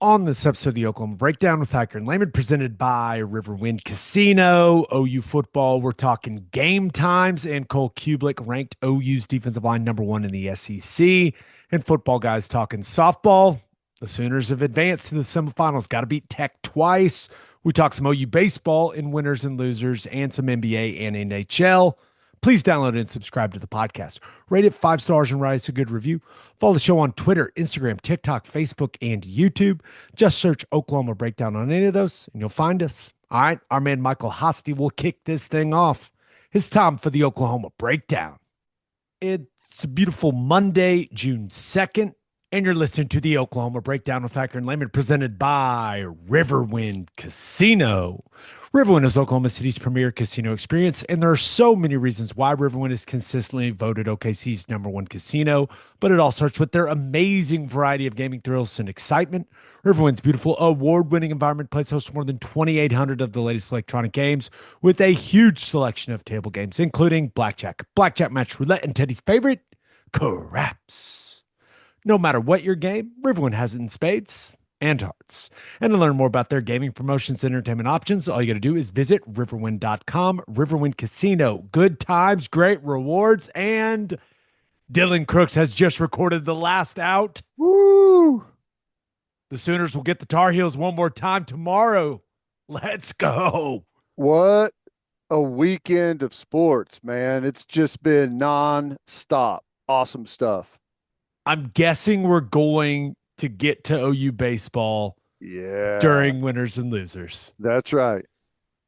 On this episode of the Oklahoma Breakdown with Ikard and Lehman, presented by Riverwind Casino, OU football, we're talking game times, and Cole Cubelic ranked OU's defensive line #1 in the SEC. And football guys talking softball. The Sooners have advanced to the semifinals, got to beat Tech twice. We talk some OU baseball in winners and losers, and some NBA and NHL. Please download and subscribe to the podcast. Rate it 5 stars and write us a good review. Follow the show on Twitter, Instagram, TikTok, Facebook, and YouTube. Just search Oklahoma Breakdown on any of those, and you'll find us. All right, our man Michael Hosty will kick this thing off. It's time for the Oklahoma Breakdown. It's a beautiful Monday, June 2nd, and you're listening to the Oklahoma Breakdown with Ikard and Lehman, presented by Riverwind Casino. Riverwind is Oklahoma City's premier casino experience, and there are so many reasons why Riverwind is consistently voted OKC's #1 casino, but it all starts with their amazing variety of gaming thrills and excitement. Riverwind's beautiful award-winning environment plays host to more than 2,800 of the latest electronic games with a huge selection of table games, including blackjack, match roulette, and Teddy's favorite, craps. No matter what your game, Riverwind has it in spades and hearts. And to learn more about their gaming promotions and entertainment options, all you got to do is visit riverwind.com. Riverwind Casino. Good times, great rewards, and Dylan Crooks has just recorded the last out. Woo! The Sooners will get the Tar Heels one more time tomorrow. Let's go. What a weekend of sports, man. It's just been non-stop. Awesome stuff. I'm guessing we're going to get to OU baseball during winners and losers. That's right.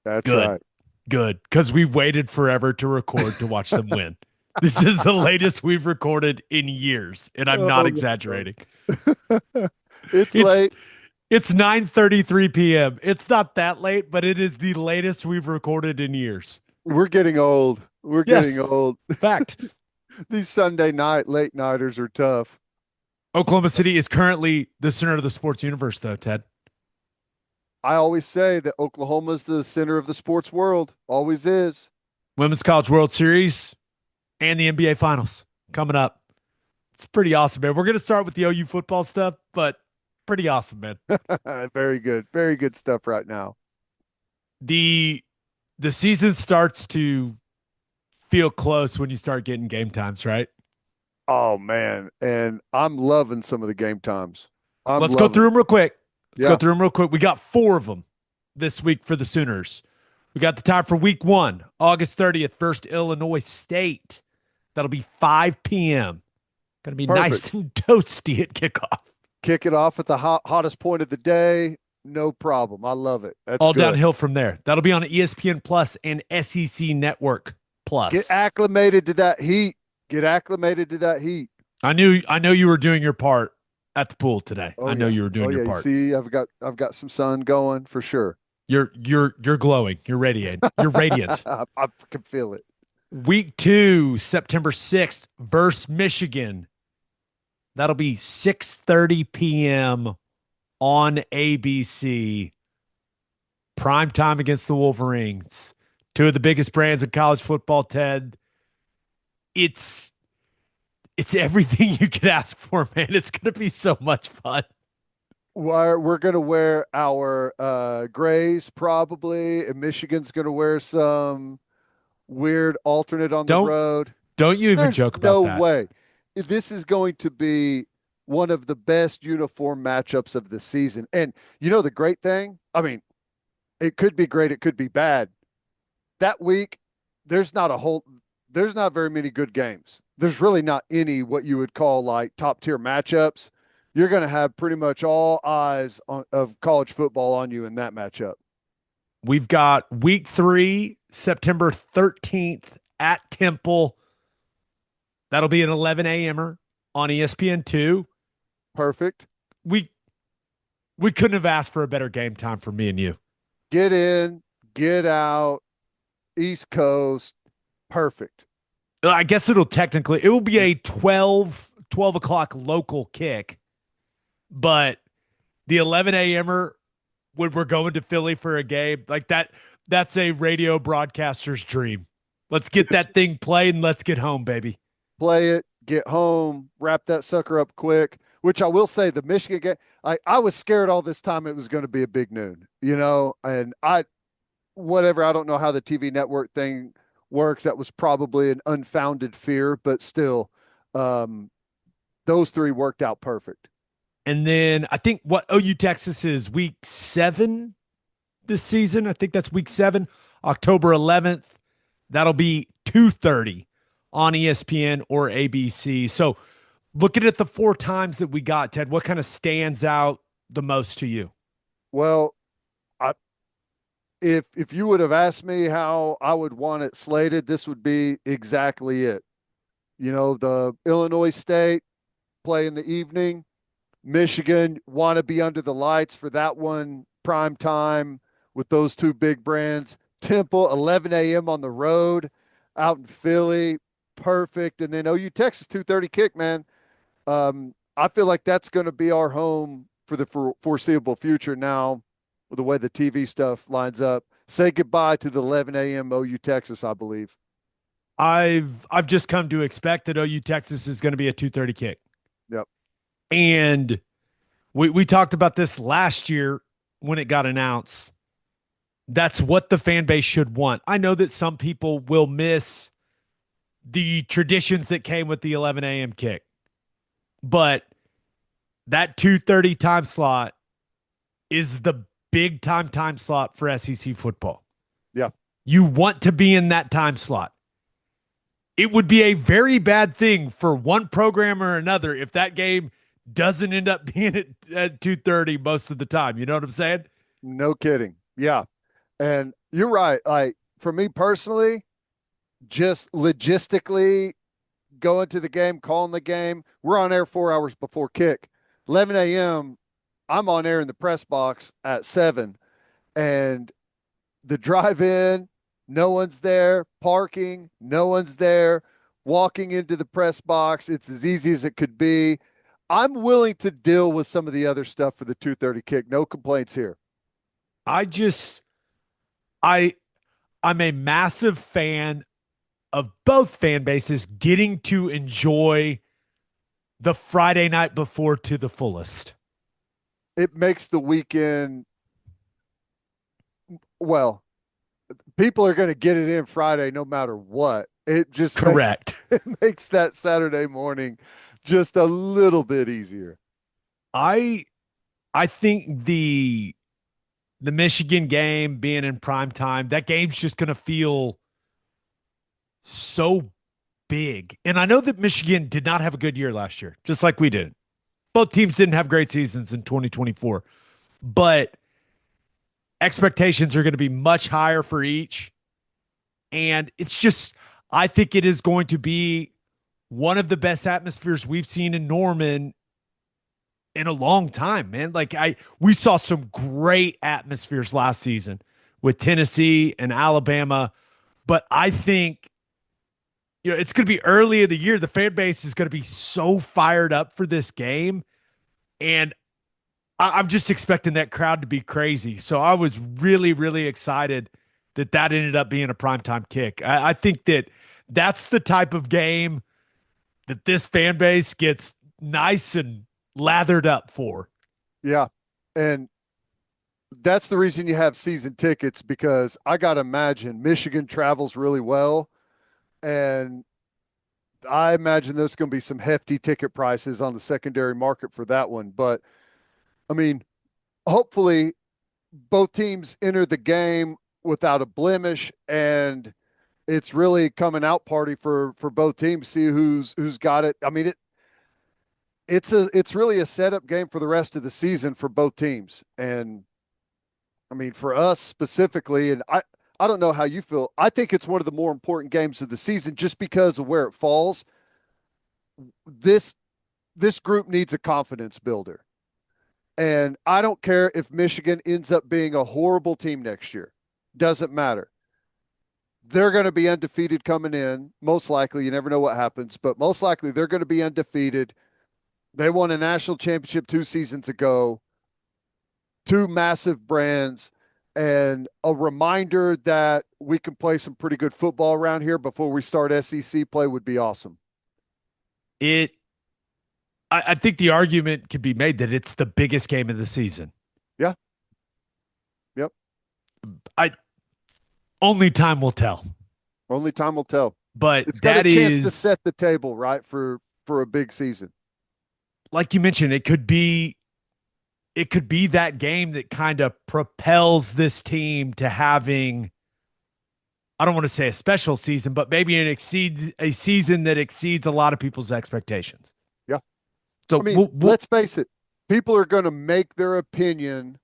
That's Good. right. Good. Because we waited forever to record to watch them win. This is the latest we've recorded in years, and I'm not exaggerating. It's late. It's 9:33 p.m. It's not that late, but it is the latest we've recorded in years. We're getting old. We're getting old. Fact. These Sunday night late nighters are tough. Oklahoma City is currently the center of the sports universe, though, Ted. I always say that Oklahoma's the center of the sports world. Always is. Women's College World Series and the NBA Finals coming up. It's pretty awesome, man. We're going to start with the OU football stuff, but pretty awesome, man. Very good. Very good stuff right now. The season starts to feel close when you start getting game times, right? Oh, man. And I'm loving some of the game times. Let's go through them real quick. We got 4 of them this week for the Sooners. We got the time for week 1, August 30th, first Illinois State. That'll be 5 p.m. Going to be nice and toasty at kickoff. Kick it off at the hottest point of the day. No problem. I love it. That's all good. Downhill from there. That'll be on ESPN Plus and SEC Network Plus. Get acclimated to that heat. I know you were doing your part at the pool today. Oh, I know you were doing your part. See, I've got some sun going for sure. You're glowing. You're radiant. You're radiant. I can feel it. Week 2, September 6th, versus Michigan. That'll be 6:30 p.m. on ABC. Prime time against the Wolverines. 2 of the biggest brands in college football, Ted. It's everything you could ask for, man. It's going to be so much fun. We're going to wear our grays probably, and Michigan's going to wear some weird alternate on the road. Don't you even joke about that. No way. This is going to be one of the best uniform matchups of the season. And you know the great thing? I mean, it could be great, it could be bad. That week, there's not very many good games. There's really not any what you would call like top tier matchups. You're going to have pretty much all eyes of college football on you in that matchup. We've got week 3, September 13th at Temple. That'll be an 11 a.m.er on ESPN2. Perfect. We couldn't have asked for a better game time for me and you. Get in, get out, East Coast. Perfect. I guess it will be a 12 o'clock local kick, but the 11 a.m.er when we're going to Philly for a game, like that's a radio broadcaster's dream. Let's get that thing played and let's get home, baby. Play it, get home, wrap that sucker up quick. which I will say the Michigan game, I was scared all this time it was going to be a big noon, and whatever, I don't know how the TV network thing works. That was probably an unfounded fear, but still, um, those three worked out perfect. And then I think what OU Texas is week 7 this season. I think that's week 7, October 11th. That'll be 2:30 on ESPN or ABC. So looking at the 4 times that we got, Ted, what kind of stands out the most to you? Well, I, if you would have asked me how I would want it slated, this would be exactly it. The Illinois State play in the evening. Michigan want to be under the lights for that one prime time with those two big brands. Temple, 11 a.m. on the road out in Philly. Perfect. And then OU Texas, 2:30 kick, man. I feel like that's going to be our home for the foreseeable future now with the way the TV stuff lines up. Say goodbye to the 11 a.m. OU Texas, I believe. I've just come to expect that OU Texas is going to be a 2:30 kick. Yep. And we talked about this last year when it got announced. That's what the fan base should want. I know that some people will miss the traditions that came with the 11 a.m. kick, but that 2:30 time slot is the big time slot for SEC football. Yeah. You want to be in that time slot. It would be a very bad thing for one program or another if that game doesn't end up being at 2:30 most of the time. You know what I'm saying? No kidding. Yeah. And you're right. Like for me personally, just logistically going to the game, calling the game, we're on air 4 hours before kick. 11 a.m., I'm on air in the press box at 7. And the drive in, no one's there. Parking, no one's there. Walking into the press box, it's as easy as it could be. I'm willing to deal with some of the other stuff for the 2:30 kick. No complaints here. I just I I'm a massive fan of both fan bases getting to enjoy the Friday night before to the fullest. It makes the weekend, well, people are going to get it in Friday no matter what. It just makes Correct. it makes that Saturday morning just a little bit easier. I I think the Michigan game being in prime time, that game's just going to feel so big. And I know that Michigan did not have a good year last year, just like we did. Both teams didn't have great seasons in 2024, but expectations are going to be much higher for each. And it's just, I think it is going to be one of the best atmospheres we've seen in Norman in a long time, man. We saw some great atmospheres last season with Tennessee and Alabama, but I think it's going to be early in the year. The fan base is going to be so fired up for this game, and I'm just expecting that crowd to be crazy. So I was really, really excited that ended up being a primetime kick. I think that's the type of game that this fan base gets nice and lathered up for. Yeah. And that's the reason you have season tickets because I got to imagine Michigan travels really well. And I imagine there's going to be some hefty ticket prices on the secondary market for that one. But I mean, hopefully both teams enter the game without a blemish and it's really coming out party for both teams, see who's got it. I mean, it's really a setup game for the rest of the season for both teams. And I mean, for us specifically, and I don't know how you feel. I think it's one of the more important games of the season just because of where it falls. This this group needs a confidence builder. And I don't care if Michigan ends up being a horrible team next year. Doesn't matter. They're going to be undefeated coming in. Most likely, you never know what happens, but most likely they're going to be undefeated. They won a national championship 2 seasons ago, two massive brands, and a reminder that we can play some pretty good football around here before we start SEC play would be awesome. It I think the argument could be made that it's the biggest game of the season. Yeah. Yep. I only time will tell. Only time will tell. But It's got a that chance to is, set the table, right, for a big season. like you mentioned, it could be that game that kind of propels this team to having, I don't want to say a special season, but maybe a season that exceeds a lot of people's expectations. Yeah. I So mean, let's face it. People are going to make their opinion.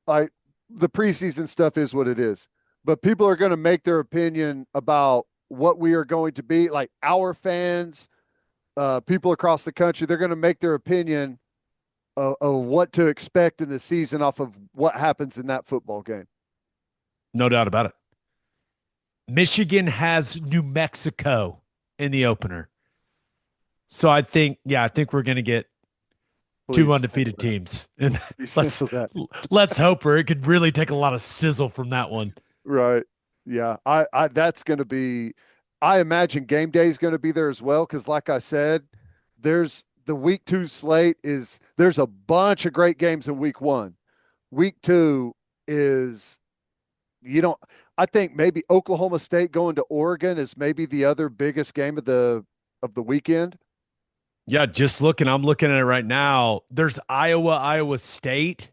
Like the preseason stuff is what it is, but people are going to make their opinion about what we are going to be. Like our fans, people across the country, they're going to make their opinion of what to expect in the season off of what happens in that football game. no doubt about it. Michigan has New Mexico in the opener. So I think we're going to get two Please undefeated teams. And please let's handle that. let's hope her. It could really take a lot of sizzle from that one. Right. Yeah. I that's going to be, I imagine game day is going to be there as well. Cause like I said, there's the week 2 slate there's a bunch of great games in week 1. Week 2 is, you don't, I think maybe Oklahoma State going to Oregon is maybe the other biggest game of the weekend. Yeah, I'm looking at it right now. There's Iowa State.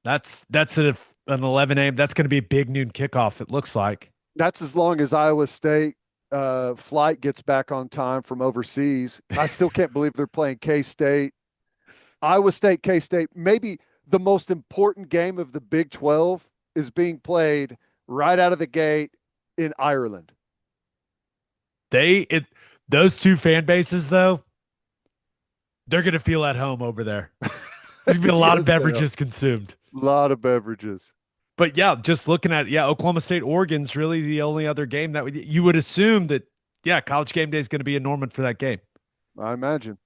That's an 11 a.m. That's going to be a big noon kickoff, it looks like. That's as long as Iowa State flight gets back on time from overseas. I still can't believe they're playing K-State. Iowa State, K-State, maybe the most important game of the Big 12 is being played right out of the gate in Ireland. They it Those two fan bases though, they're going to feel at home over there. There's going to be a lot of Yes, they are. beverages consumed. A lot of beverages. But yeah, just looking at Oklahoma State Oregon's really the only other game that you would assume that college game day is going to be in Norman for that game, I imagine.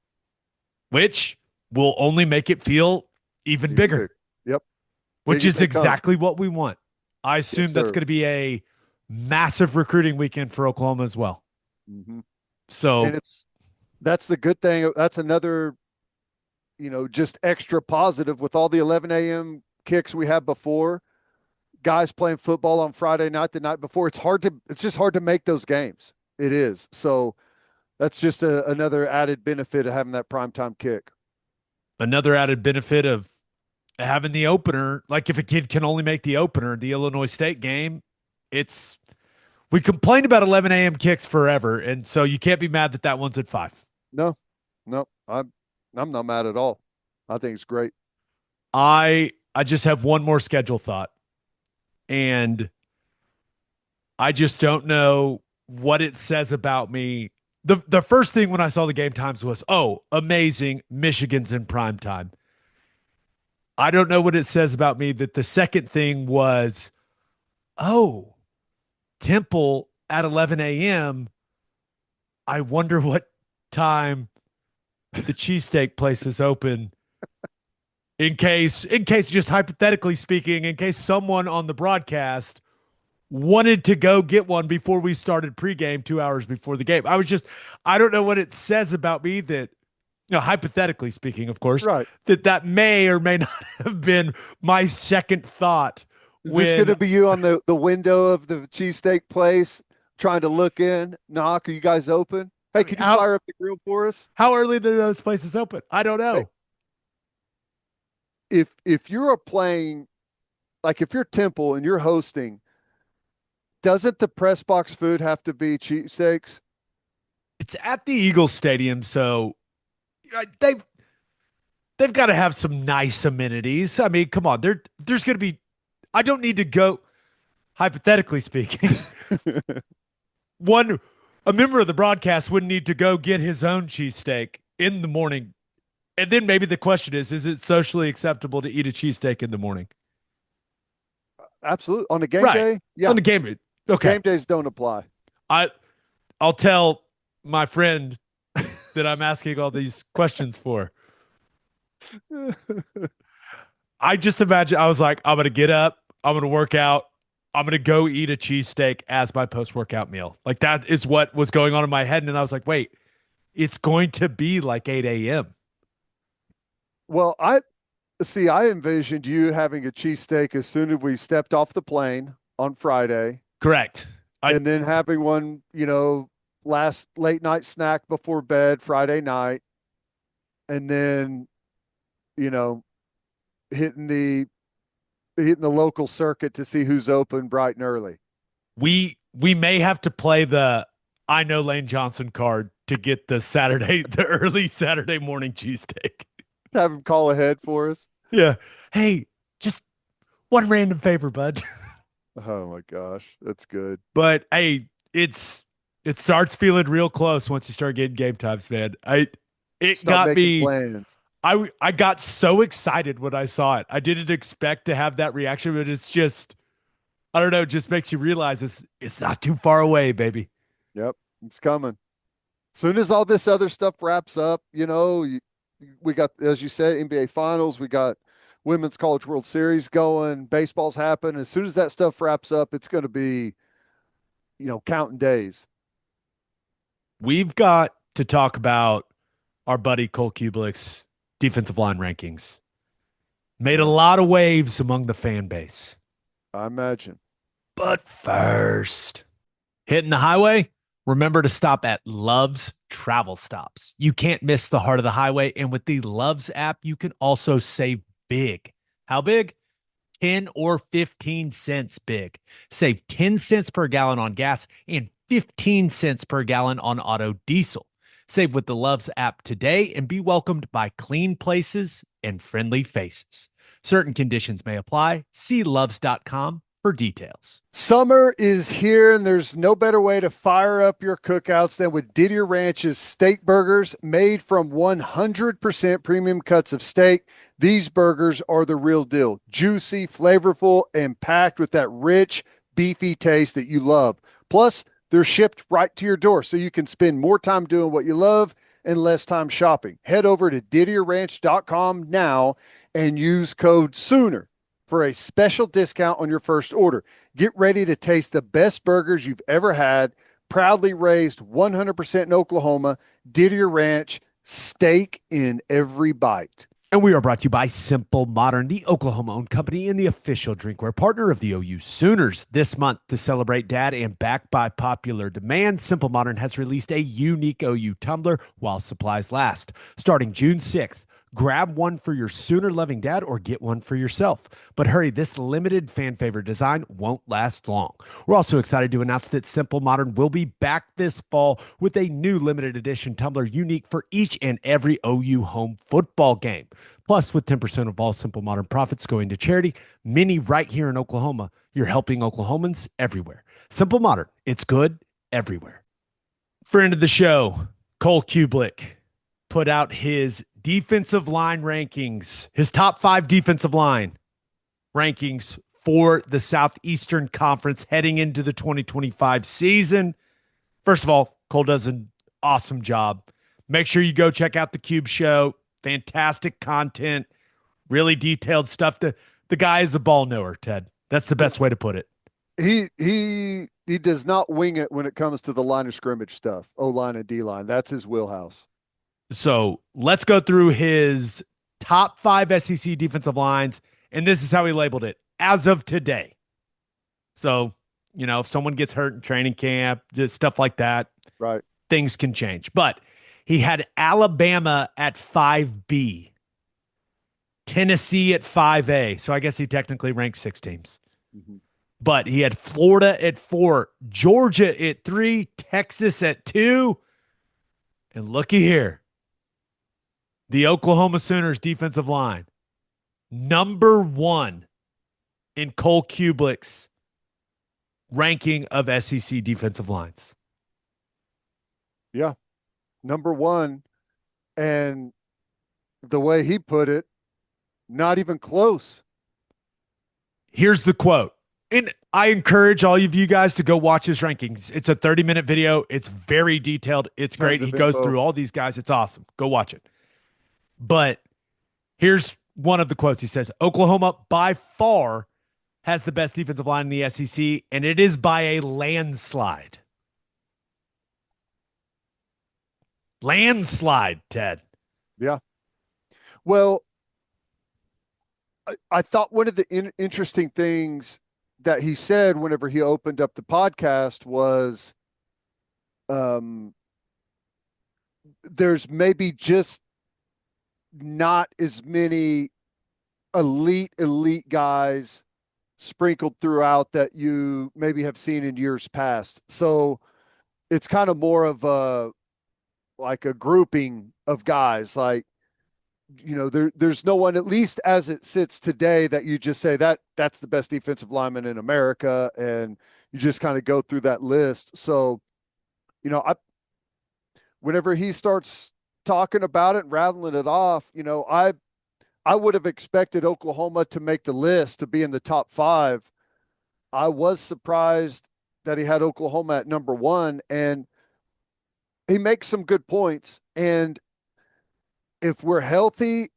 which will only make it feel even Even bigger, big. Yep. which Big as is they come. exactly what we want. I Yes, assume that's sir. going to be a massive recruiting weekend for Oklahoma as well. Mm-hmm. And So, that's the good thing. That's another, just extra positive with all the 11 a.m. kicks we had before. Guys playing football on Friday night, the night before. It's just hard to make those games. It is. So that's just another added benefit of having that primetime kick. another added benefit of having the opener, like if a kid can only make the opener, the Illinois State game, it's we complained about 11 a.m. kicks forever, and so you can't be mad that that one's at 5. No, no, I'm not mad at all. I think it's great. I just have one more schedule thought, and I just don't know what it says about me. The first thing when I saw the game times was, oh, amazing, Michigan's in prime time. I don't know what it says about me that the second thing was, oh, Temple at 11 a.m. I wonder what time the cheesesteak place is open in case, just hypothetically speaking, in case someone on the broadcast wanted to go get one before we started pregame 2 hours before the game. I don't know what it says about me that, hypothetically speaking, of course, Right. that may or may not have been my second thought Is this going when to be you on the window of the cheesesteak place trying to look in, knock? Are you guys open? Hey, can you how, fire up the grill for us? how early do those places open? I don't Hey, know. if you're playing, like if you're Temple and you're hosting, doesn't the press box food have to be cheesesteaks? It's at the Eagles Stadium, so they've got to have some nice amenities. I mean, come on, there's going to be. I don't need to go. Hypothetically speaking, one a member of the broadcast wouldn't need to go get his own cheesesteak in the morning. And then maybe the question is it socially acceptable to eat a cheesesteak in the morning? Absolutely. On the game Right. day? Yeah. On the game. Okay. Game days don't apply. I I'll tell my friend that I'm asking all these questions for. I just imagine I was like, I'm gonna get up, I'm gonna work out, I'm gonna go eat a cheesesteak as my post-workout meal. Like that is what was going on in my head. And then I was like, wait, it's going to be like 8 a.m. Well, I envisioned you having a cheesesteak as soon as we stepped off the plane on Friday, Correct. I and then having one, last late night snack before bed Friday night, and then, you know, hitting the hitting the local circuit to see who's open bright and early. we may have to play the I know Lane Johnson card to get the early Saturday morning cheesesteak. Have him call ahead for us. Yeah. Hey, just one random favor, bud. Oh my gosh, that's good. But hey, it starts feeling real close once you start getting game times, man. It Start got making me. plans. I got so excited when I saw it. I didn't expect to have that reaction, but it's just I don't know, it just makes you realize it's not too far away, baby. Yep, it's coming. Soon as all this other stuff wraps up, we got, as you said, NBA Finals. We got Women's College World Series going. Baseball's happening. As soon as that stuff wraps up, it's going to be, counting days. We've got to talk about our buddy Cole Cubelic's defensive line rankings. Made a Yeah, lot of waves among the fan base. I imagine. But first, hitting the highway, remember to stop at Love's Travel Stops. You can't miss the heart of the highway. And with the Love's app, you can also save big. How big? 10 or 15 cents big. Save 10 cents per gallon on gas and 15 cents per gallon on auto diesel. Save with the Love's app today and be welcomed by clean places and friendly faces. Certain conditions may apply. See loves.com for details. Summer is here, and there's no better way to fire up your cookouts than with Didier Ranch's steak burgers made from 100% premium cuts of steak. These burgers are the real deal. Juicy, flavorful, and packed with that rich, beefy taste that you love. Plus, they're shipped right to your door so you can spend more time doing what you love and less time shopping. Head over to DidierRanch.com now and use code SOONER for a special discount on your first order. Get ready to taste the best burgers you've ever had. Proudly raised 100% in Oklahoma. Didier Ranch, steak in every bite. And we are brought to you by Simple Modern, the Oklahoma-owned company and the official drinkware partner of the OU Sooners. This month, to celebrate Dad and backed by popular demand, Simple Modern has released a unique OU tumbler while supplies last. Starting June 6th, grab one for your Sooner-loving dad or get one for yourself. But hurry, this limited fan favorite design won't last long. We're also excited to announce that Simple Modern will be back this fall with a new limited edition tumbler unique for each and every OU home football game. Plus, with 10% of all Simple Modern profits going to charity, many right here in Oklahoma, you're helping Oklahomans everywhere. Simple Modern, it's good everywhere. Friend of the show, Cole Cubelic, put out his defensive line rankings, his top 5 defensive line rankings for the Southeastern Conference heading into the 2025 season. First of all, Cole does an awesome job. Make sure you go check out the Cube Show. Fantastic content, really detailed stuff. The guy is a ball knower, Ted. That's the best way to put it. He does not wing it when it comes to the line of scrimmage stuff. O line and D line. That's his wheelhouse. So let's go through his top 5 SEC defensive lines, and this is how he labeled it as of today. So, if someone gets hurt in training camp, just stuff like that, Right. things can change. But he had Alabama at 5B, Tennessee at 5A. So I guess he technically ranked 6 teams. Mm-hmm. But he had Florida at 4, Georgia at 3, Texas at 2. And looky here. The Oklahoma Sooners defensive line, number 1 in Cole Cubelic's ranking of SEC defensive lines. Yeah. Number 1. And the way he put it, not even close. Here's the quote. And I encourage all of you guys to go watch his rankings. It's a 30-minute video. It's very detailed. It's great. He goes through all these guys. It's awesome. Go watch it. But here's one of the quotes. He says, Oklahoma by far has the best defensive line in the SEC, and it is by a landslide. Landslide, Ted. Yeah. Well, I thought one of the interesting things that he said whenever he opened up the podcast was um, there's maybe just not as many elite guys sprinkled throughout that you maybe have seen in years past. So it's kind of more of a like a grouping of guys. Like, there's no one, at least as it sits today, that you just say that's the best defensive lineman in America, and you just kind of go through that list. So, I whenever he starts talking about it and rattling it off, I would have expected Oklahoma to make the list to be in the top five. I was surprised that he had Oklahoma at number one, and he makes some good points. And if we're healthy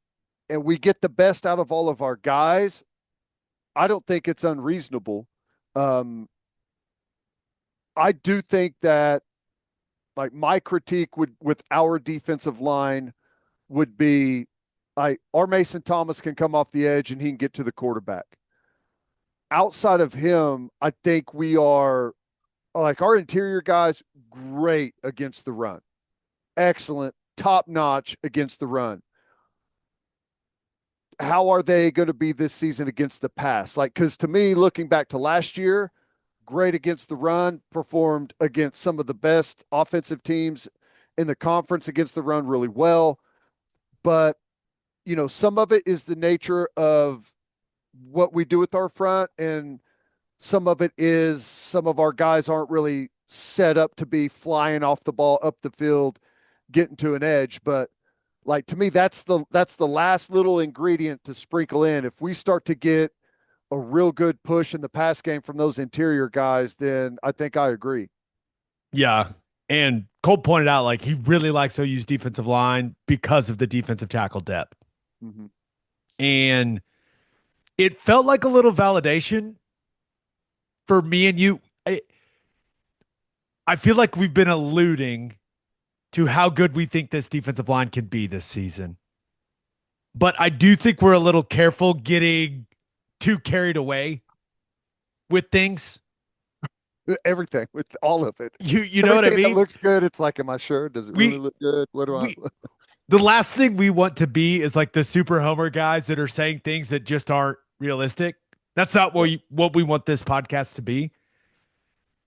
and we get the best out of all of our guys, I don't think it's unreasonable. Um, I do think that, like, my critique would with our defensive line would be, our Mason Thomas can come off the edge and he can get to the quarterback. Outside of him, I think we are, like, our interior guys, great against the run, excellent, top notch against the run. How are they going to be this season against the pass? Like, because to me, looking back to last year, great against the run, performed against some of the best offensive teams in the conference against the run really well. But, some of it is the nature of what we do with our front, and some of it is some of our guys aren't really set up to be flying off the ball up the field, getting to an edge. But, like, to me, that's the last little ingredient to sprinkle in. If we start to get a real good push in the pass game from those interior guys, then I think I agree. Yeah. And Cole pointed out like he really likes OU's defensive line because of the defensive tackle depth. Mm-hmm. And it felt like a little validation for me and you. I feel like we've been alluding to how good we think this defensive line can be this season. But I do think we're a little careful getting too carried away with things. Everything with all of it, You know what I everything that mean? looks good. It's like, am I sure? Does it really We look good? What do I? we the last thing we want to be is like the super homer guys that are saying things that just aren't realistic. That's not Yeah. what we want this podcast to be.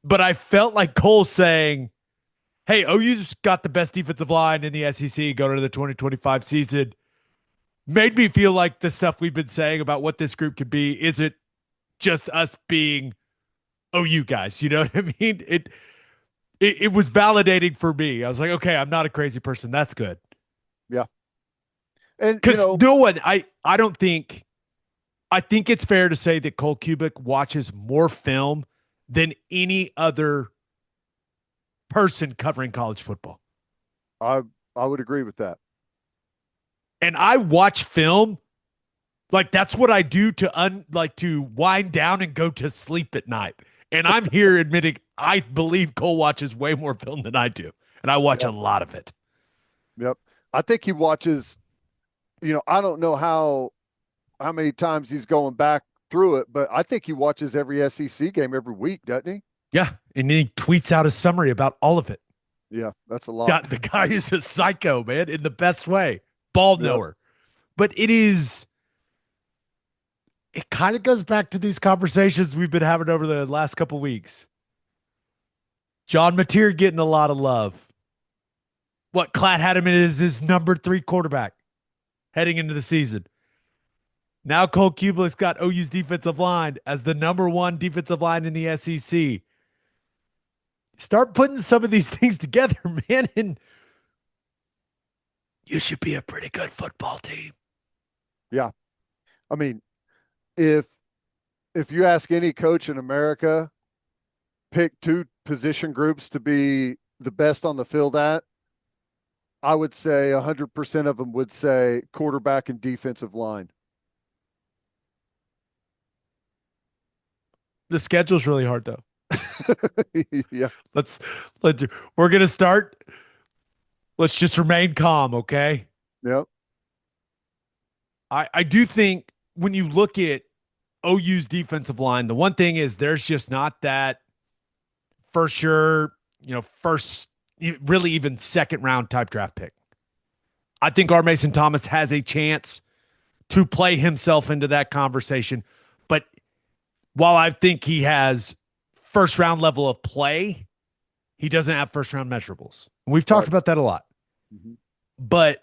But I felt like Cole saying, "Hey, OU's got the best defensive line in the SEC going to the 2025 season." Made me feel like the stuff we've been saying about what this group could be isn't just us being OU guys. You know what I mean? It was validating for me. I was like, okay, I'm not a crazy person. That's good. Yeah. And Because no one, I don't think, I think it's fair to say that Cole Cubelic watches more film than any other person covering college football. I I would agree with that. And I watch film like that's what I do to to wind down and go to sleep at night. And I'm here admitting I believe Cole watches way more film than I do, and I watch a Yep. lot of it. Yep. I think he watches. I don't know how many times he's going back through it, but I think he watches every SEC game every week, doesn't he? Yeah, and then he tweets out a summary about all of it. Yeah, that's a lot. God, the guy is a psycho, man, in the best way. Ball Yep. knower. But it kind of goes back to these conversations we've been having over the last couple weeks. John Mateer getting a lot of love. What Klatt had him in is his number 3 quarterback heading into the season. Now Cole Cubelic's got OU's defensive line as the number 1 defensive line in the SEC. Start putting some of these things together, man, and you should be a pretty good football team. Yeah. I mean, if if you ask any coach in America, pick two position groups to be the best on the field at, I would say 100% of them would say quarterback and defensive line. The schedule's really hard though. Yeah. Let's let's we're gonna start Let's just remain calm, okay? Yep. I do think when you look at OU's defensive line, the one thing is there's just not that for sure, first, really even second round type draft pick. I think our Mason Thomas has a chance to play himself into that conversation. But while I think he has first round level of play, he doesn't have first round measurables. We've talked Right. about that a lot. Mhm. But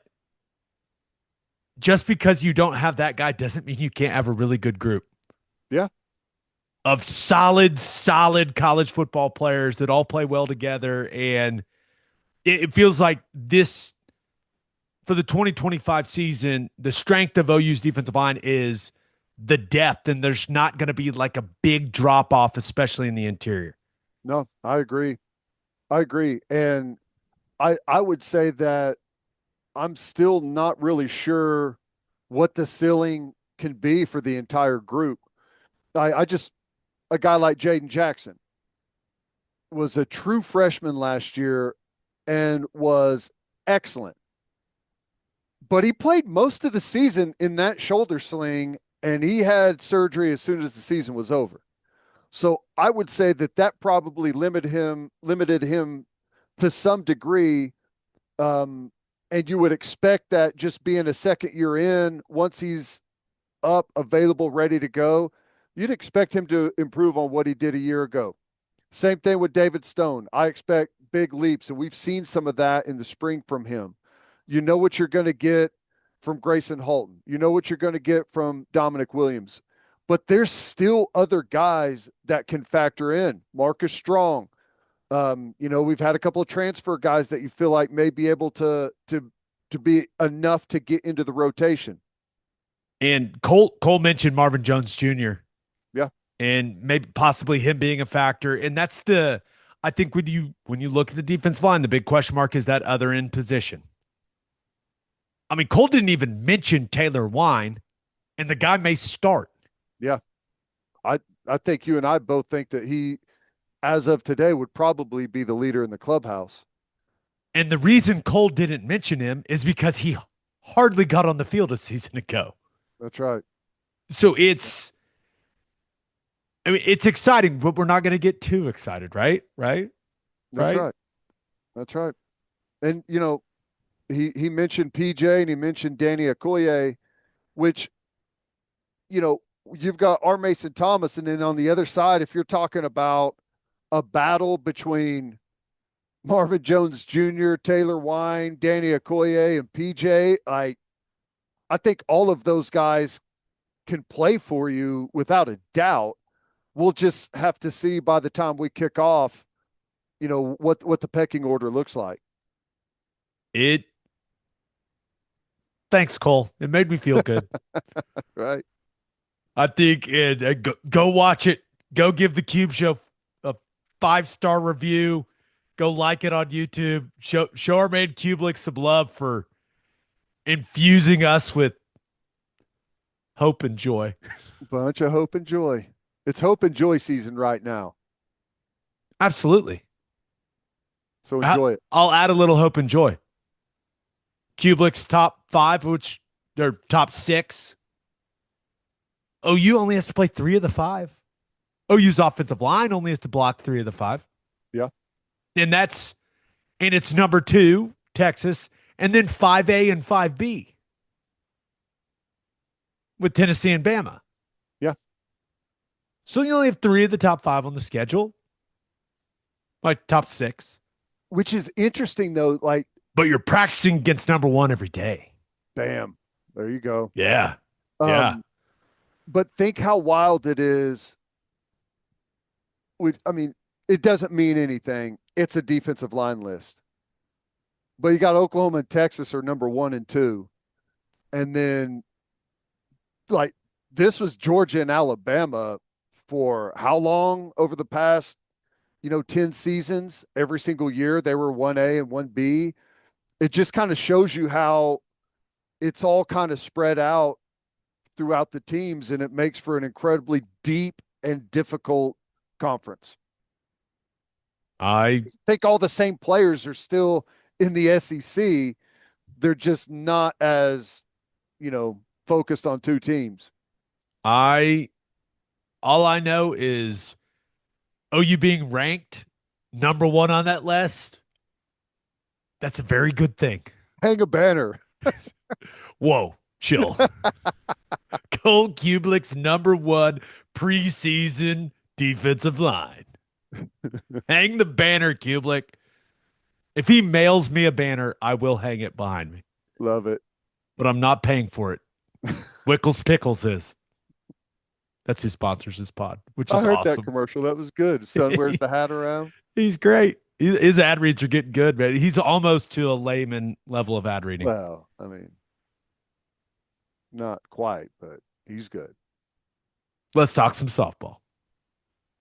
just because you don't have that guy doesn't mean you can't have a really good group Yeah. of solid college football players that all play well together. And it feels like this for the 2025 season, the strength of OU's defensive line is the depth, and there's not going to be like a big drop off, especially in the interior. No, I agree. I agree. And I would say that I'm still not really sure what the ceiling can be for the entire group. I just a guy like Jaden Jackson was a true freshman last year and was excellent. But he played most of the season in that shoulder sling and he had surgery as soon as the season was over. So I would say that that probably limited him to some degree. And you would expect that just being a second year in, once he's up, available, ready to go, you'd expect him to improve on what he did a year ago. Same thing with David Stone. I expect big leaps, and we've seen some of that in the spring from him. You know what you're going to get from Grayson Halton. You know what you're going to get from Dominic Williams. But there's still other guys that can factor in. Marcus Strong. We've had a couple of transfer guys that you feel like may be able to be enough to get into the rotation. And Cole mentioned Marvin Jones Jr. Yeah. and maybe possibly him being a factor. And that's the I think when you look at the defensive line, the big question mark is that other end position. I mean, Cole didn't even mention Taylor Wine, and the guy may start. Yeah. I I think you and I both think that he, as of today, would probably be the leader in the clubhouse. And the reason Cole didn't mention him is because he hardly got on the field a season ago. That's right. So it's exciting, but we're not going to get too excited, right? Right? That's Right? right. That's right. And he mentioned PJ and he mentioned Danny Okoye, which you've got R. Mason Thomas, and then on the other side, if you're talking about a battle between Marvin Jones Jr., Taylor Wine, Danny Okoye, and PJ, I think all of those guys can play for you without a doubt. We'll just have to see by the time we kick off, what the pecking order looks like. It Thanks, Cole. It made me feel good. Right. I think go watch it. Go give the Cube Show a 5-star review. Go like it on YouTube. Show our man Cubelic some love for infusing us with hope and joy. Bunch of hope and joy. It's hope and joy season right now. Absolutely. So enjoy it. I'll add a little hope and joy. Cubelic's top 5, which they're top 6. OU only has to play 3 of the 5. OU's offensive line only has to block 3 of the 5. Yeah. And it's number 2, Texas, and then 5A and 5B with Tennessee and Bama. Yeah. So you only have 3 of the top 5 on the schedule, like top 6. Which is interesting though, like, But you're practicing against number 1 every day. bam, there you go. Yeah. Yeah. But think how wild it is. I mean, it doesn't mean anything. It's a defensive line list. But you got Oklahoma and Texas are number 1 and 2. And then, like, this was Georgia and Alabama for how long over the past, 10 seasons? Every single year they were 1A and 1B. It just kind of shows you how it's all kind of spread out throughout the teams, and it makes for an incredibly deep and difficult conference. I think all the same players are still in the SEC, they're just not as, focused on two teams. I all I know is OU being ranked number one on that list. That's a very good thing. Hang a banner. Whoa, chill. Cole Cubelic's number one preseason defensive line. Hang the banner, Cublic. If he mails me a banner, I will hang it behind me, Love it. but I'm not paying for it. Wickles Pickles is. That's who sponsors this pod, which I is heard that awesome. commercial. That was good. Son wears the hat around. He's great. His ad reads are getting good, man. He's almost to a layman level of ad reading. Well, I mean, not quite, but he's good. Let's talk some softball.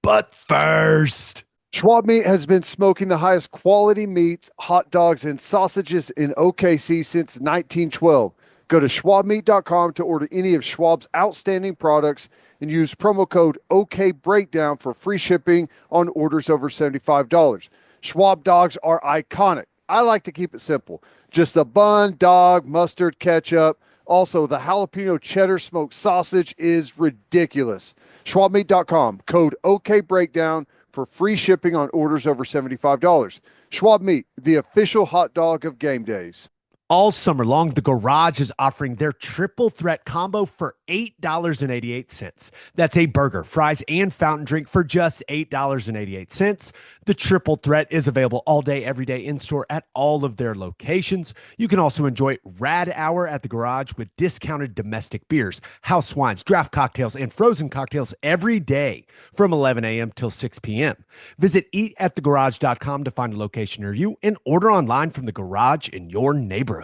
But first, Schwab Meat has been smoking the highest quality meats, hot dogs, and sausages in OKC since 1912. Go to schwabmeat.com to order any of Schwab's outstanding products and use promo code OKBreakdown for free shipping on orders over $75. Schwab dogs are iconic. I like to keep it simple. Just a bun, dog, mustard, ketchup. Also, the jalapeno cheddar smoked sausage is ridiculous. Schwabmeat.com, code OKBreakdown for free shipping on orders over $75. Schwab Meat, the official hot dog of game days. all summer long, the Garage is offering their triple threat combo for $8.88. That's a burger, fries, and fountain drink for just $8.88. The triple threat is available all day, every day in store at all of their locations. You can also enjoy Rad Hour at the Garage with discounted domestic beers, house wines, draft cocktails, and frozen cocktails every day from 11 a.m. till 6 p.m. Visit eatatthegarage.com to find a location near you and order online from the Garage in your neighborhood.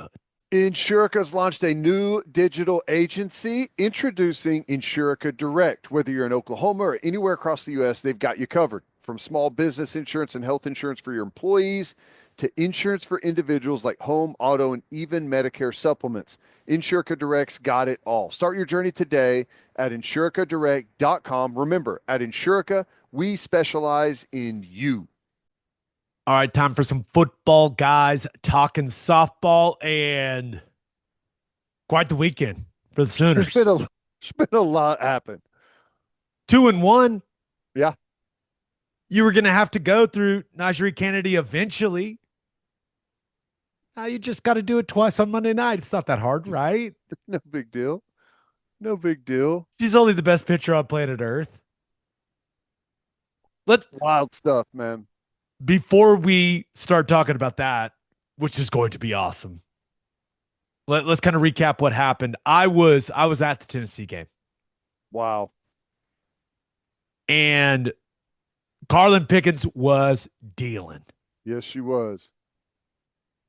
Insurica's launched a new digital agency introducing Insurica Direct. Whether you're in Oklahoma or anywhere across the U.S., they've got you covered. From small business insurance and health insurance for your employees to insurance for individuals like home, auto, and even Medicare supplements. Insurica Direct's got it all. Start your journey today at insuricadirect.com. Remember, at Insurica, we specialize in you. All right, time for some football, guys. Talking softball, and quite the weekend for the Sooners. There's been a lot happen. 2-1. Yeah. You were going to have to go through Najee Kennedy eventually. Now you just got to do it twice on Monday night. It's not that hard, right? No big deal. No big deal. She's only the best pitcher on planet Earth. Wild stuff, man. Before we start talking about that, which is going to be awesome, let's kind of recap what happened. I was at the Tennessee game. Wow. And Carlin Pickens was dealing. Yes, she was.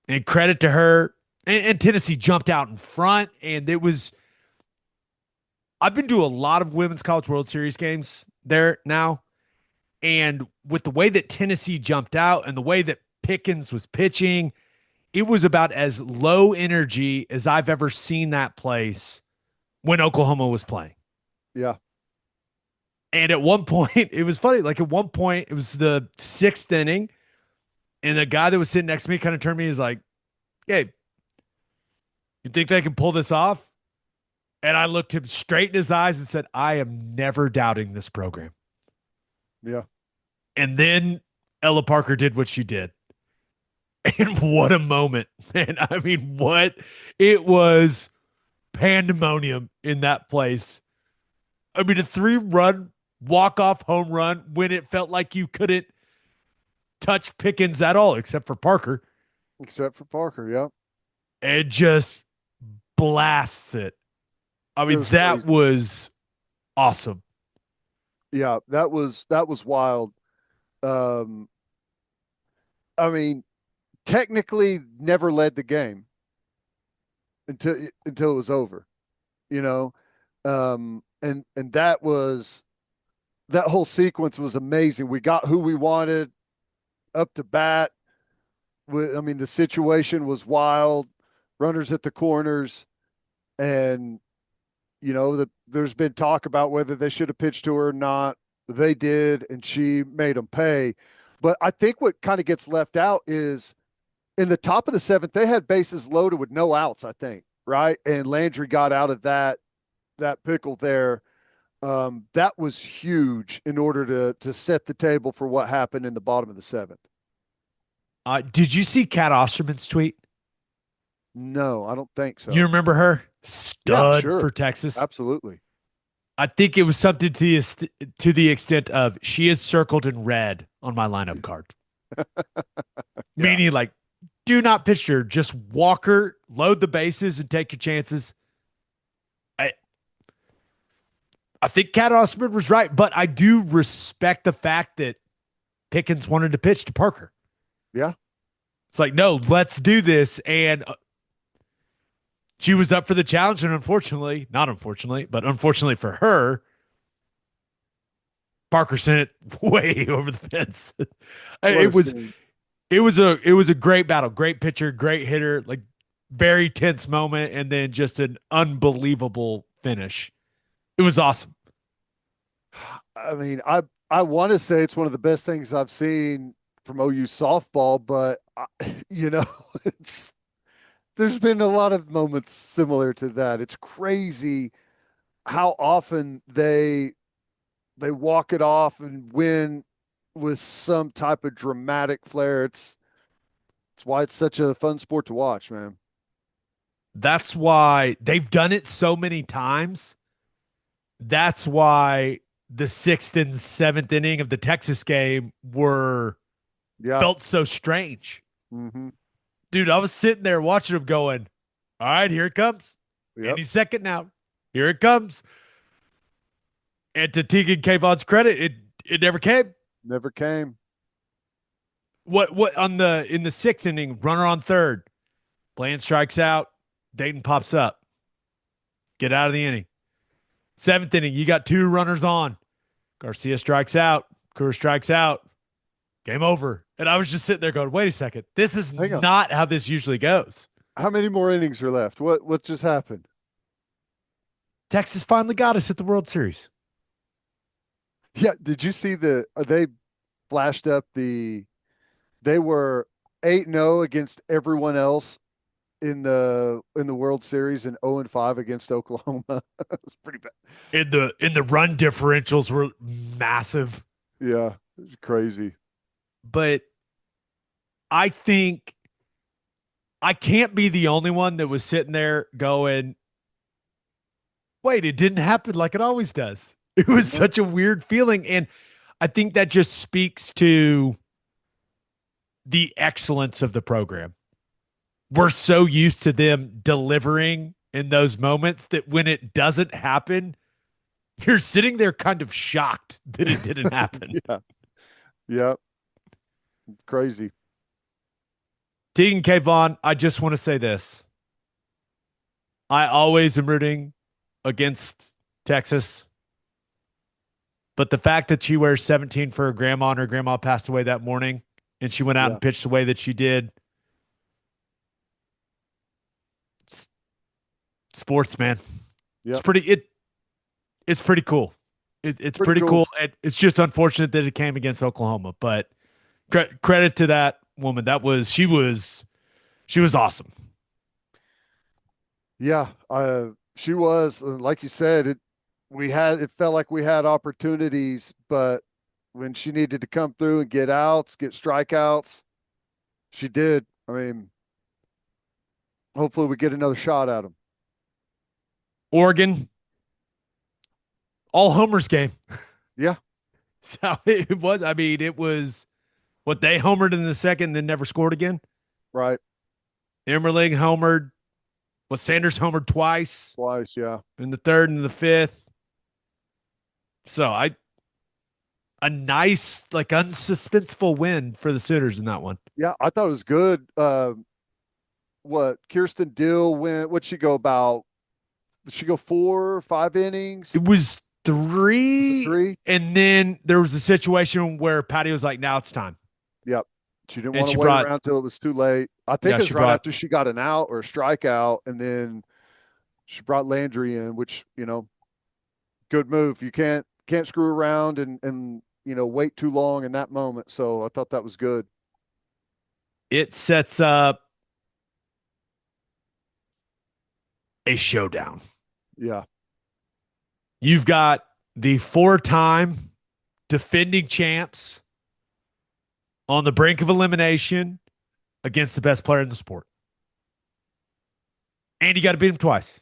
And credit to her. And Tennessee jumped out in front. And it was, I've been to a lot of Women's College World Series games there now. And with the way that Tennessee jumped out and the way that Pickens was pitching, it was about as low energy as I've ever seen that place when Oklahoma was playing. Yeah. And at one point, it was funny. Like at one point, it was the sixth inning. And the guy that was sitting next to me kind of turned to me and was like, Gabe, you think they can pull this off? And I looked him straight in his eyes and said, I am never doubting this program. Yeah. And then Ella Parker did what she did. And what a moment, man. I mean, it was pandemonium in that place. I mean, a 3-run walk-off home run when it felt like you couldn't touch Pickens at all, except for Parker. Yeah. And just blasts it. I mean, that crazy. was awesome. Yeah, that was wild. I mean, technically never led the game until it was over, you know. And that whole sequence was amazing. We got who we wanted up to bat. I mean, the situation was wild. Runners at the corners, and there's been talk about whether they should have pitched to her or not. They did, and she made them pay. But I think what kind of gets left out is in the top of the seventh, they had bases loaded with no outs, I think, right? And Landry got out of that pickle there. That was huge in order to set the table for what happened in the bottom of the seventh. Did you see Kat Osterman's tweet? No, I don't think You so. remember her? Yeah, Stud sure. for Texas. Absolutely. I think it was something to the extent of she is circled in red on my lineup card. Yeah. Meaning like do not pitch her, just walk her, load the bases and take your chances. I I think Cat Osman was right, but I do respect the fact that Pickens wanted to pitch to Parker. Yeah. It's like, no, let's do this. And she was up for the challenge. And unfortunately, not unfortunately, but unfortunately for her, Parker sent it way over the fence. What a it was scene. it was a great battle, great pitcher, great hitter, like very tense moment, and then just an unbelievable finish. It was awesome. I mean, I want to say it's one of the best things I've seen from OU softball, but you know, it's there's been a lot of moments similar to that. It's crazy how often they walk it off and win with some type of dramatic flair. It's why it's such a fun sport to watch, man. That's why they've done it so many times. That's why the sixth and seventh inning of the Texas game were Yeah. felt so strange. Mm-hmm. Dude, I was sitting there watching him going, all right, here it comes. Yep. Any second now. Here it comes. And to Tegan Kayvon's credit, it never came. Never came. What on the in the sixth inning, runner on third. Bland strikes out. Dayton pops up. Get out of the inning. Seventh inning, you got two runners on. Garcia strikes out. Kerr strikes out. Game over. And I was just sitting there going, wait a second. This is Hang on. not how this usually goes. How many more innings are left? What just happened? Texas finally got us at the World Series. Yeah, did you see they flashed up they were 8-0 against everyone else in the World Series and 0-5 against Oklahoma. It's pretty bad. In the run differentials were massive. Yeah, it's crazy. But I think I can't be the only one that was sitting there going, wait, it didn't happen like it always does. It was Mhm. such a weird feeling. And I think that just speaks to the excellence of the program. We're so used to them delivering in those moments that when it doesn't happen, you're sitting there kind of shocked that it didn't happen. Yeah, yeah, crazy. Tegan K. Vaughn, I just want to say this. I always am rooting against Texas, but the fact that she wears 17 for her grandma and her grandma passed away that morning and she went out Yeah, and pitched the way that she did, sports, man. yeah, It's pretty cool. It's pretty pretty cool. cool. It's just unfortunate that it came against Oklahoma, but credit to that woman. She was awesome. Yeah, she was like you said. It felt like we had opportunities, but when she needed to come through and get outs, get strikeouts, she did. I mean, hopefully we get another shot at them. Oregon, all homers game. Yeah, So it was. I mean, it was what they homered in the second, then never scored again. right. Emmerling homered. Was Sanders homered twice Twice. Yeah, in the third and the fifth. So a nice, like unsuspenseful win for the Sooners in that one. yeah. I thought it was good. What Kirsten Dill went? What'd she go about? Did she go 4 or 5 innings? It was three, Three. and then there was a situation where Patty was like, "Now it's time," Yep. She didn't and want to she wait brought, around till it was too late. I think yeah, it was she right brought after she got an out or a strikeout, and then she brought Landry in, which good move. You can't screw around and wait too long in that moment. So I thought that was good. It sets up a showdown. Yeah. You've got the four-time defending champs on the brink of elimination against the best player in the sport. And you got to beat him twice.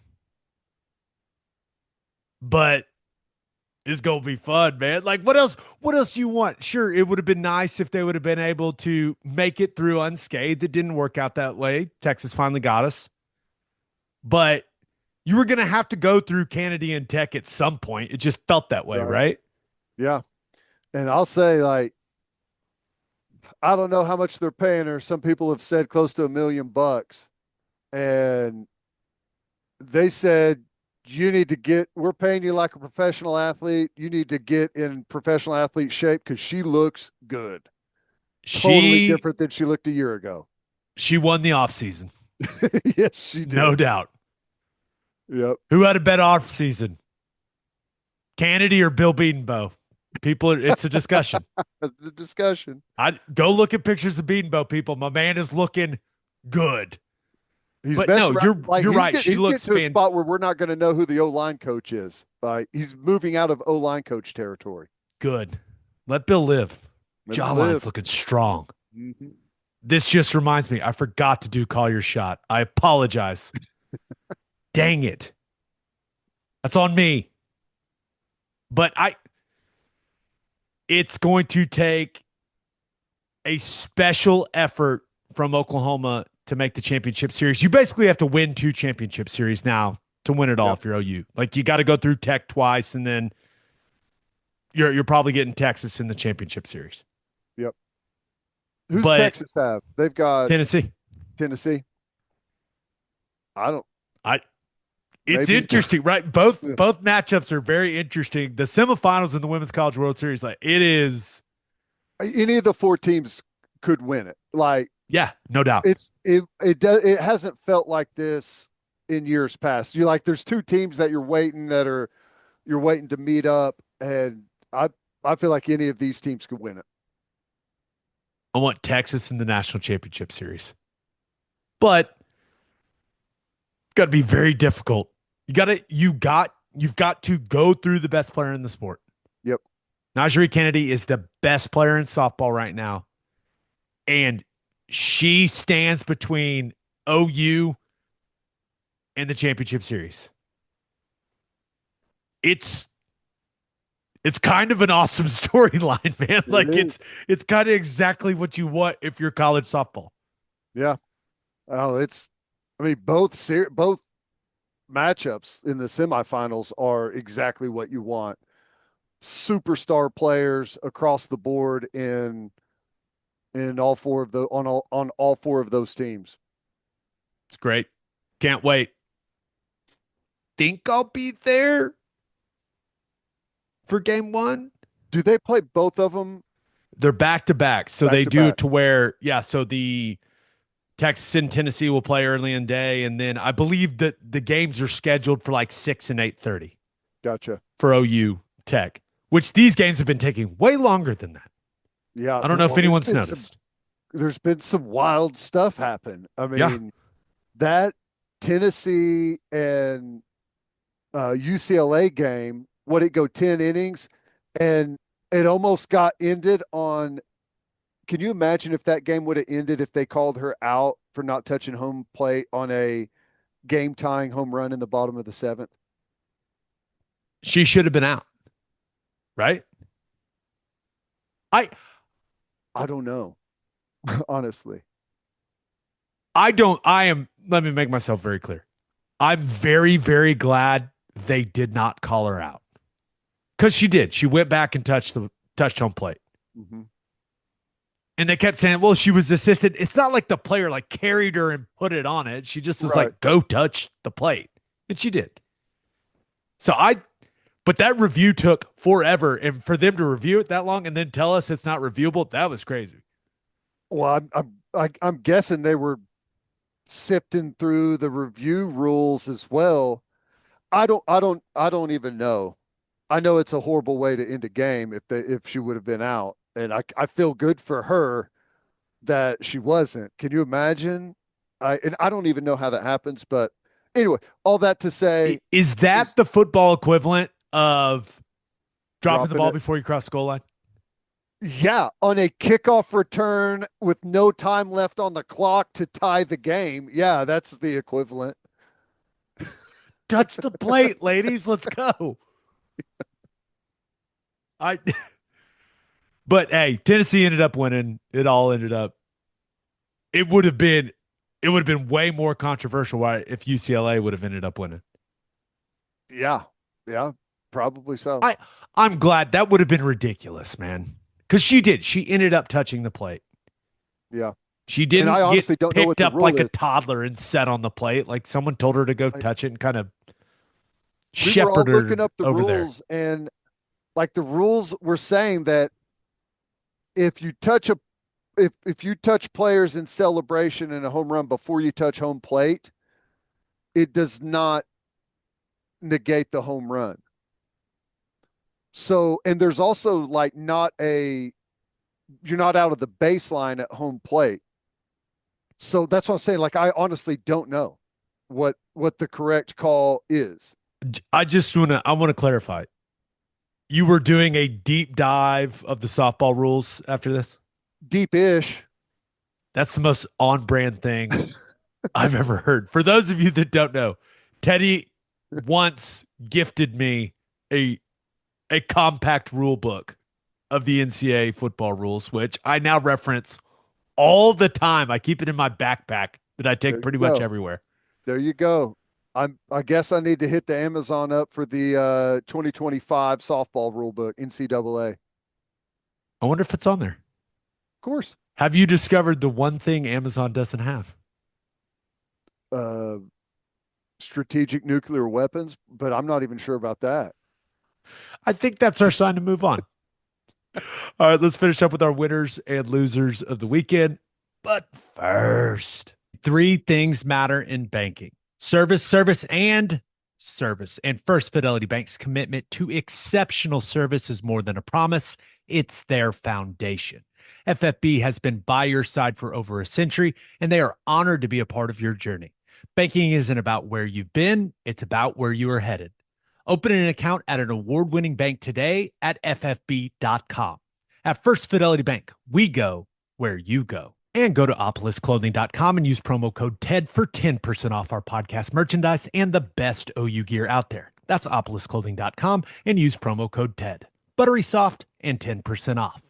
But it's gonna be fun, man. Like what else you want? Sure, it would have been nice if they would have been able to make it through unscathed. It didn't work out that way. Texas finally got us. But you were gonna have to go through Kennedy and Tech at some point. It just felt that way, Right. right? Yeah. And I'll say, like, I don't know how much they're paying her. Some people have said close to $1 million. And they said, you need to we're paying you like a professional athlete. You need to get in professional athlete shape because she looks good. Totally She different than she looked a year ago. she won the offseason. Yes, she No did. doubt. Yep. Who had a better offseason? Kennedy or Bill Bedenbaugh? It's a discussion. That's the discussion. I go look at pictures of Bedenbaugh, people. My man is looking good. He's But messing no, around. you're right. She He's getting looks to a spot where we're not going to know who the O line coach is. He's moving out of O line coach territory. good. Let Bill live. Let him Jawline's live. looking strong. Mm-hmm. This just reminds me, I forgot to do call your shot. I apologize. Dang it. That's on me. But it's going to take a special effort from Oklahoma to make the championship series. You basically have to win two championship series now to win it all Yep. if you're OU. Like you got to go through Tech twice, and then you're probably getting Texas in the championship series. Yep. Who's But Texas have? They've got Tennessee, Tennessee. I don't. I it's Maybe. interesting, right? Both matchups are very interesting. The semifinals in the Women's College World Series, like it is, Any of the four teams could win it. Like yeah, no doubt. it hasn't felt like this in years past. You like there's two teams that you're waiting to meet up, and I feel like any of these teams could win it. I want Texas in the national championship series, but it's got to be very difficult. You've got to go through the best player in the sport. Yep. Najee Kennedy is the best player in softball right now, and she stands between OU and the championship series. It's it's kind of an awesome storyline, man. It Like is. it's kind of exactly what you want if you're college softball. Yeah. Oh, it's. I mean, both matchups in the semifinals are exactly what you want. Superstar players across the board in all four of the on all four of those teams. It's great. Can't wait. Think I'll be there for game one. Do they play both of them They're back to back. So back they to do back? it to where, yeah, so the Texas and Tennessee will play early in the day. And then I believe that the games are scheduled for like 6 and 8:30 Gotcha. for OU Tech, which these games have been taking way longer than that. Yeah. I don't know if Well, anyone's noticed. there's been some wild stuff happen. I Yeah. mean, that Tennessee and UCLA game, what it go 10 innings, and it almost got ended on. Can you imagine if that game would have ended if they called her out for not touching home plate on a game tying home run in the bottom of the seventh? She should have been out, right? I I don't know, honestly. I don't I am let me make myself very clear. I'm very, very glad they did not call her out. Because she did. She went back and touched home plate. Mm-hmm. And they kept saying, well, she was assisted. It's not like the player like carried her and put it on it. She just was Right. like, go touch the plate. And she did. So but that review took forever. And for them to review it that long and then tell us it's not reviewable, that was crazy. Well, I'm guessing they were sifting through the review rules as well. I don't even know. I know it's a horrible way to end a game if she would have been out, and I feel good for her, that she wasn't. Can you imagine? I don't even know how that happens, but anyway, all that to say Is that is the football equivalent of dropping the dropping ball it. before you cross the goal line? Yeah, on a kickoff return with no time left on the clock to tie the game. Yeah, that's the equivalent. Touch the plate, ladies. Let's go. I But hey, Tennessee ended up winning. It all ended up. It would have been it would have been way more controversial if UCLA would have ended up winning. Yeah, yeah, probably so. I I'm glad that would have been ridiculous, man. Because she did. She ended up touching the plate. Yeah. She And I didn't get honestly don't know what picked the up rule like a is. toddler and set on the plate. Like someone told her to go I, touch it and kind of we were all looking shepherded up the over there. rules, and like the rules were saying that if you touch a if you touch players in celebration in a home run before you touch home plate, it does not negate the home run. So, and there's also like not a you're not out of the baseline at home plate. So that's what I'm saying. Like I honestly don't know what the correct call is. I want to clarify. You were doing a deep dive of the softball rules after this? Deep-ish. That's the most on brand thing I've ever heard. For those of you that don't know, Teddy once gifted me a a compact rule book of the NCAA football rules, which I now reference all the time. I keep it in my backpack that I There take you pretty much go. everywhere. There you go. I guess I need to hit the Amazon up for the 2025 softball rule book, NCAA. Of I wonder if it's on there. course. Have you discovered the one thing Amazon doesn't have? Uh, strategic nuclear weapons, but I'm not even sure about that. I think that's our sign to move on. All right, let's finish up with our winners and losers of the weekend. But first, three things matter in banking: service, service, and service. And First Fidelity Bank's commitment to exceptional service is more than a promise, it's their foundation. FFB has been by your side for over a century, and they are honored to be a part of your journey. Banking isn't about where you've been, it's about where you are headed. Open an account at an award-winning bank today at ffb.com. At First Fidelity Bank, we go where you go. And go to opolisclothing.com and use promo code TED for 10% off our podcast merchandise and the best OU gear out there. That's opolisclothing.com and use promo code TED. Buttery soft and 10% off.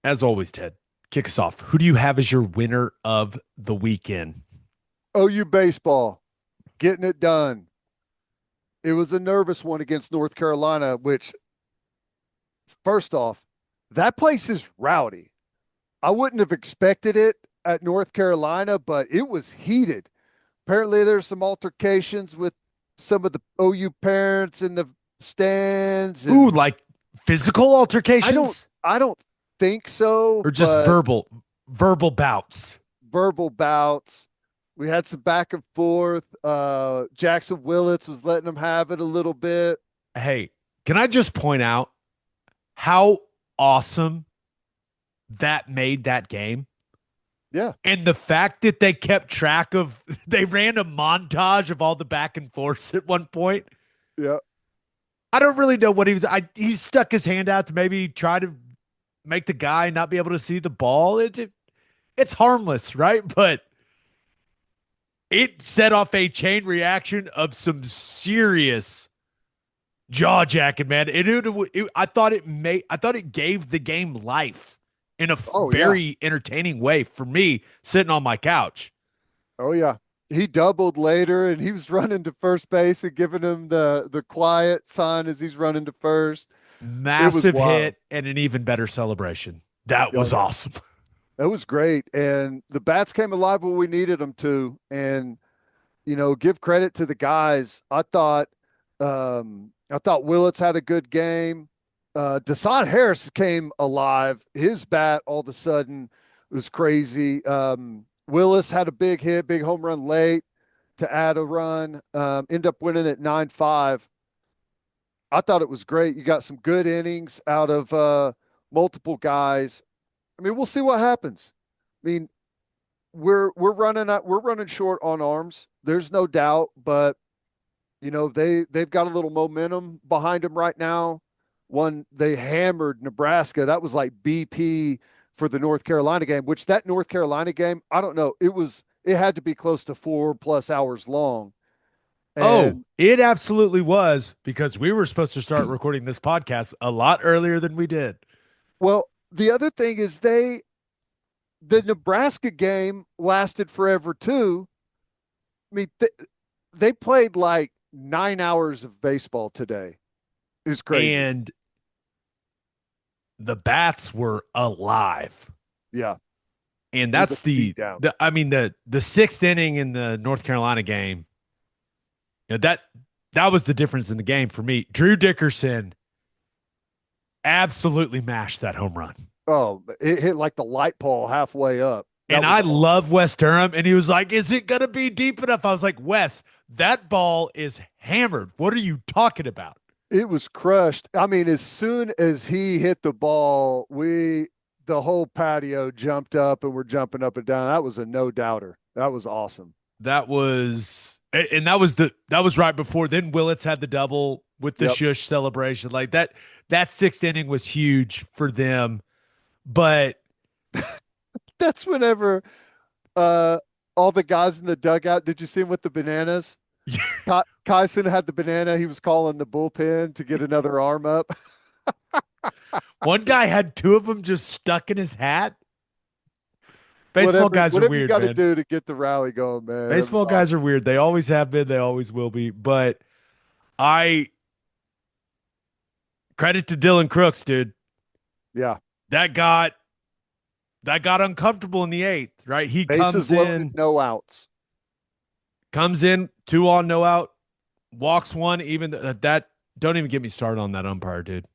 As always, Ted, kick us off. Who do you have as your winner of the weekend? OU baseball, getting it done. It was a nervous one against North Carolina, which, first off, that place is rowdy. I wouldn't have expected it at North Carolina, but it was heated. Apparently, there's some altercations with some of the OU parents in the stands, Ooh, and like physical I don't, altercations I don't think so, or just but verbal bouts? verbal bouts. We had some back and forth. Jackson Willits was letting them have it a little bit. Hey, can I just point out how awesome that made that game? Yeah, And the fact that they kept track of, they ran a montage of all the back and forths at one point. yeah. I don't really know what he stuck his hand out to maybe try to make the guy not be able to see the ball. It's harmless, right? But it set off a chain reaction of some serious jaw jacking, man. I thought it gave the game life in a Oh yeah. very entertaining way for me sitting on my couch. Oh yeah. He doubled later and he was running to first base and giving him the quiet sign as he's running to first. It was Massive wild. hit and an even better celebration. That Oh was yeah. awesome. That was great. And the bats came alive when we needed them to. And, give credit to the guys. I thought Willits had a good game. Desan Harris came alive. His bat all of a sudden was crazy. Willis had a big hit, big home run late to add a run. End up winning at 9-5. I thought it was great. You got some good innings out of multiple guys. I mean, we'll see what happens. mean, we're running short on arms. There's no doubt, but they've got a little momentum behind them right now. One, they hammered Nebraska. That was like BP for the North Carolina game, which that North Carolina game, I don't know. It had to be close to 4+ hours long. Oh, And it absolutely was because we were supposed to start recording this podcast a lot earlier than we did. well, the other thing is the Nebraska game lasted forever too. I mean, they played like 9 hours of baseball today. It's crazy. And the bats were alive. Yeah, And it was a that's the beat down. the I mean the sixth inning in the North Carolina game. That was the difference in the game for me. Drew Dickerson absolutely mashed that home run. Oh, it hit like the light pole halfway up. That And was I awesome. love Wes Durham. And he was like, "Is it going to be deep enough?" I was like, "Wes, that ball is hammered. What are you talking about?" It was crushed. I mean, as soon as he hit the ball, the whole patio jumped up and we're jumping up and down. That was a no doubter. That was awesome. That was, and that was right before. Then Willits had the double with the Yep. shush celebration. Like that sixth inning was huge for them. But That's whenever uh all the guys in the dugout, did you see him with the bananas? Kyson had the banana. He was calling the bullpen to get another arm up. one guy had two of them just stuck in his hat. Baseball whatever guys are whatever you weird, got to man. do to get the rally going, man. That was Baseball guys are awesome. weird. They always have been. They always will be. But I credit to Dylan Crooks, dude. Yeah. That got that got uncomfortable in the eighth, right? He Bases loaded, no outs. comes in, two on, no out, walks one. Even that, don't even get me started on that umpire, dude.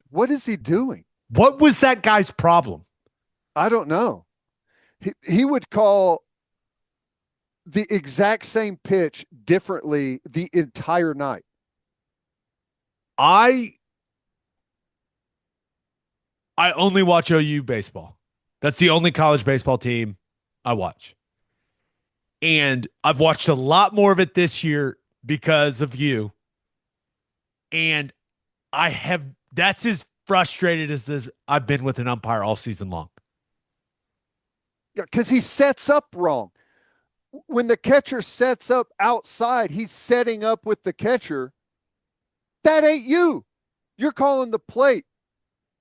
What is he doing? What was that guy's problem? I don't know. He would call the exact same pitch differently the entire night. I I only watch OU baseball. That's the only college baseball team I watch. And I've watched a lot more of it this year because of you. And that's as frustrated as I've been with an umpire all season long. Because he sets up wrong. When the catcher sets up outside, he's setting up with the catcher. That ain't you. You're calling the plate.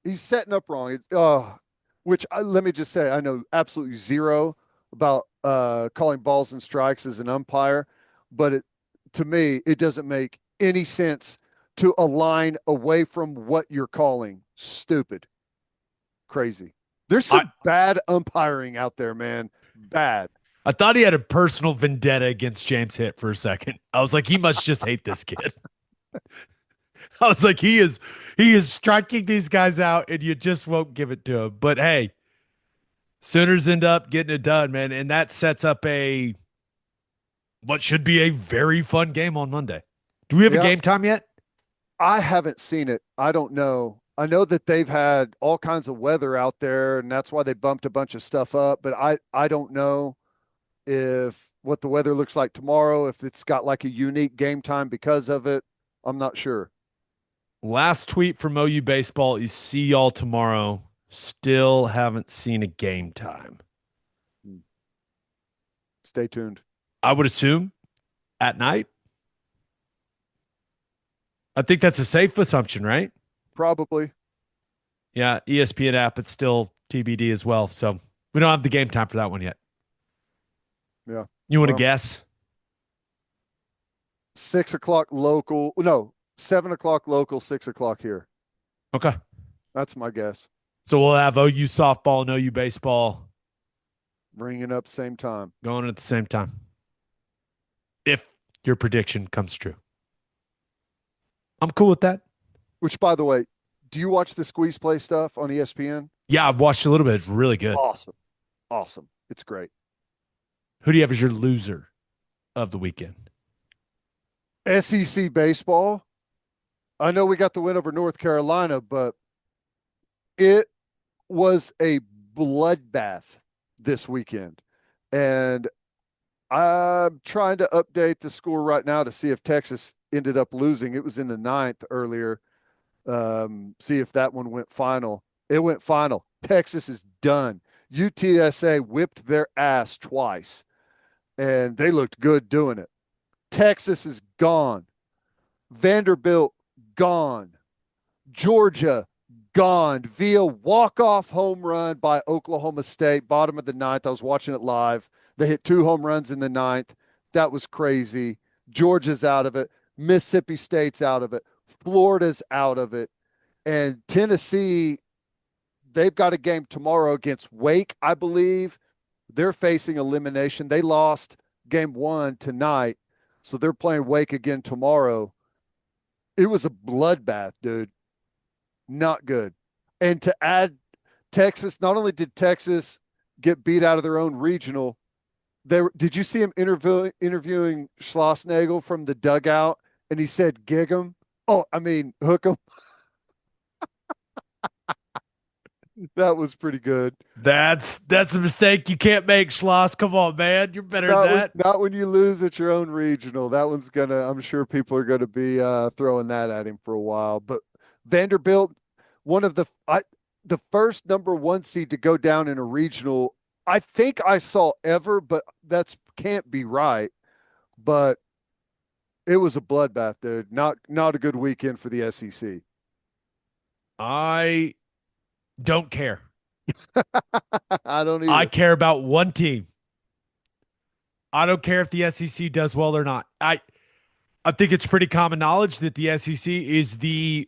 He's setting up wrong. Let me just say, I know absolutely zero about calling balls and strikes as an umpire, but to me, it doesn't make any sense to align away from what you're calling. Stupid. Crazy. There's I, some bad umpiring out there, man. Bad. I thought he had a personal vendetta against James Hitt for a second. I was like, he must just hate this kid. I was like, he is striking these guys out, and you just won't give it to him. But hey, Sooners end up getting it done, man, and that sets up what should be a very fun game on Monday. Do we have a Yeah, game time yet? I haven't seen it. I don't know. I know that they've had all kinds of weather out there, and that's why they bumped a bunch of stuff up. But I don't know if what the weather looks like tomorrow, if it's got like a unique game time because of it. I'm not sure. Last tweet from OU baseball is see y'all tomorrow. Still haven't seen a game time. Stay tuned. I would assume at night. I think that's a safe assumption, right? Probably. Yeah, ESPN app, it's still TBD as well. So we don't have the game time for that one yet. Yeah. You want to Well, guess? 6 o'clock local. No, 7 o'clock local, 6 o'clock here. Okay. That's my guess. So we'll have OU softball and OU baseball Bringing up same time. going at the same time. If your prediction comes true, I'm cool with that. Which, by the way, do you watch the squeeze play stuff on ESPN? Yeah, I've watched a little bit. It's really good. Awesome. Awesome. It's great. Who do you have as your loser of the weekend? SEC baseball. I know we got the win over North Carolina, but it was a bloodbath this weekend. And I'm trying to update the score right now to see if Texas ended up losing. It was in the ninth earlier. See if that one went final. It went final. Texas is done. UTSA whipped their ass twice, and they looked good doing it. Texas is gone. Vanderbilt gone. Georgia gone via walk-off home run by Oklahoma State, bottom of the ninth. I was watching it live. They hit 2 home runs in the ninth. That was crazy. Georgia's out of it. Mississippi State's out of it. Florida's out of it. And Tennessee, they've got a game tomorrow against Wake, I believe. They're facing elimination. They lost game 1 tonight, so they're playing Wake again tomorrow. It was a bloodbath, dude. Not good. And to add, Texas, not only did Texas get beat out of their own regional, did you see him interviewing Schlossnagel from the dugout? And he said, gig him. Oh, I mean, hook him. That was pretty good. That's a mistake you can't make, Schloss. Come on, man. You're better than that. Not when you lose at your own regional. That one's I'm sure people are gonna be throwing that at him for a while. But Vanderbilt, one of the first number 1 seed to go down in a regional, I think I saw ever, but that's can't be right. But it was a bloodbath, dude. Not a good weekend for the SEC. I don't care. I don't either. I care about one team. I don't care if the SEC does well or not. I think it's pretty common knowledge that the SEC is the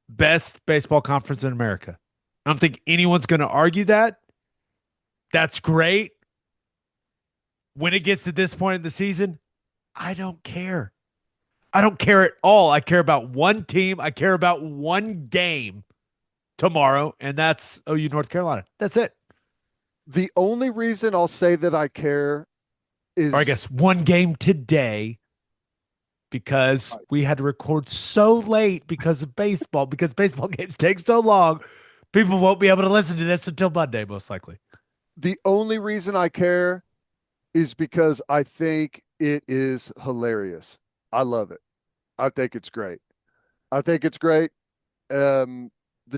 best baseball conference in America. I don't think anyone's going to argue that. That's great. When it gets to this point in the season, I don't care. I don't care at all. I care about one team. I care about one game tomorrow, and that's OU North Carolina. That's it. The only reason I'll say that I care is, or I guess one game today, because we had to record so late because of baseball, because baseball games take so long. People won't be able to listen to this until Monday, most likely. The only reason I care is because I think it is hilarious. I love it. I think it's great. I think it's great. The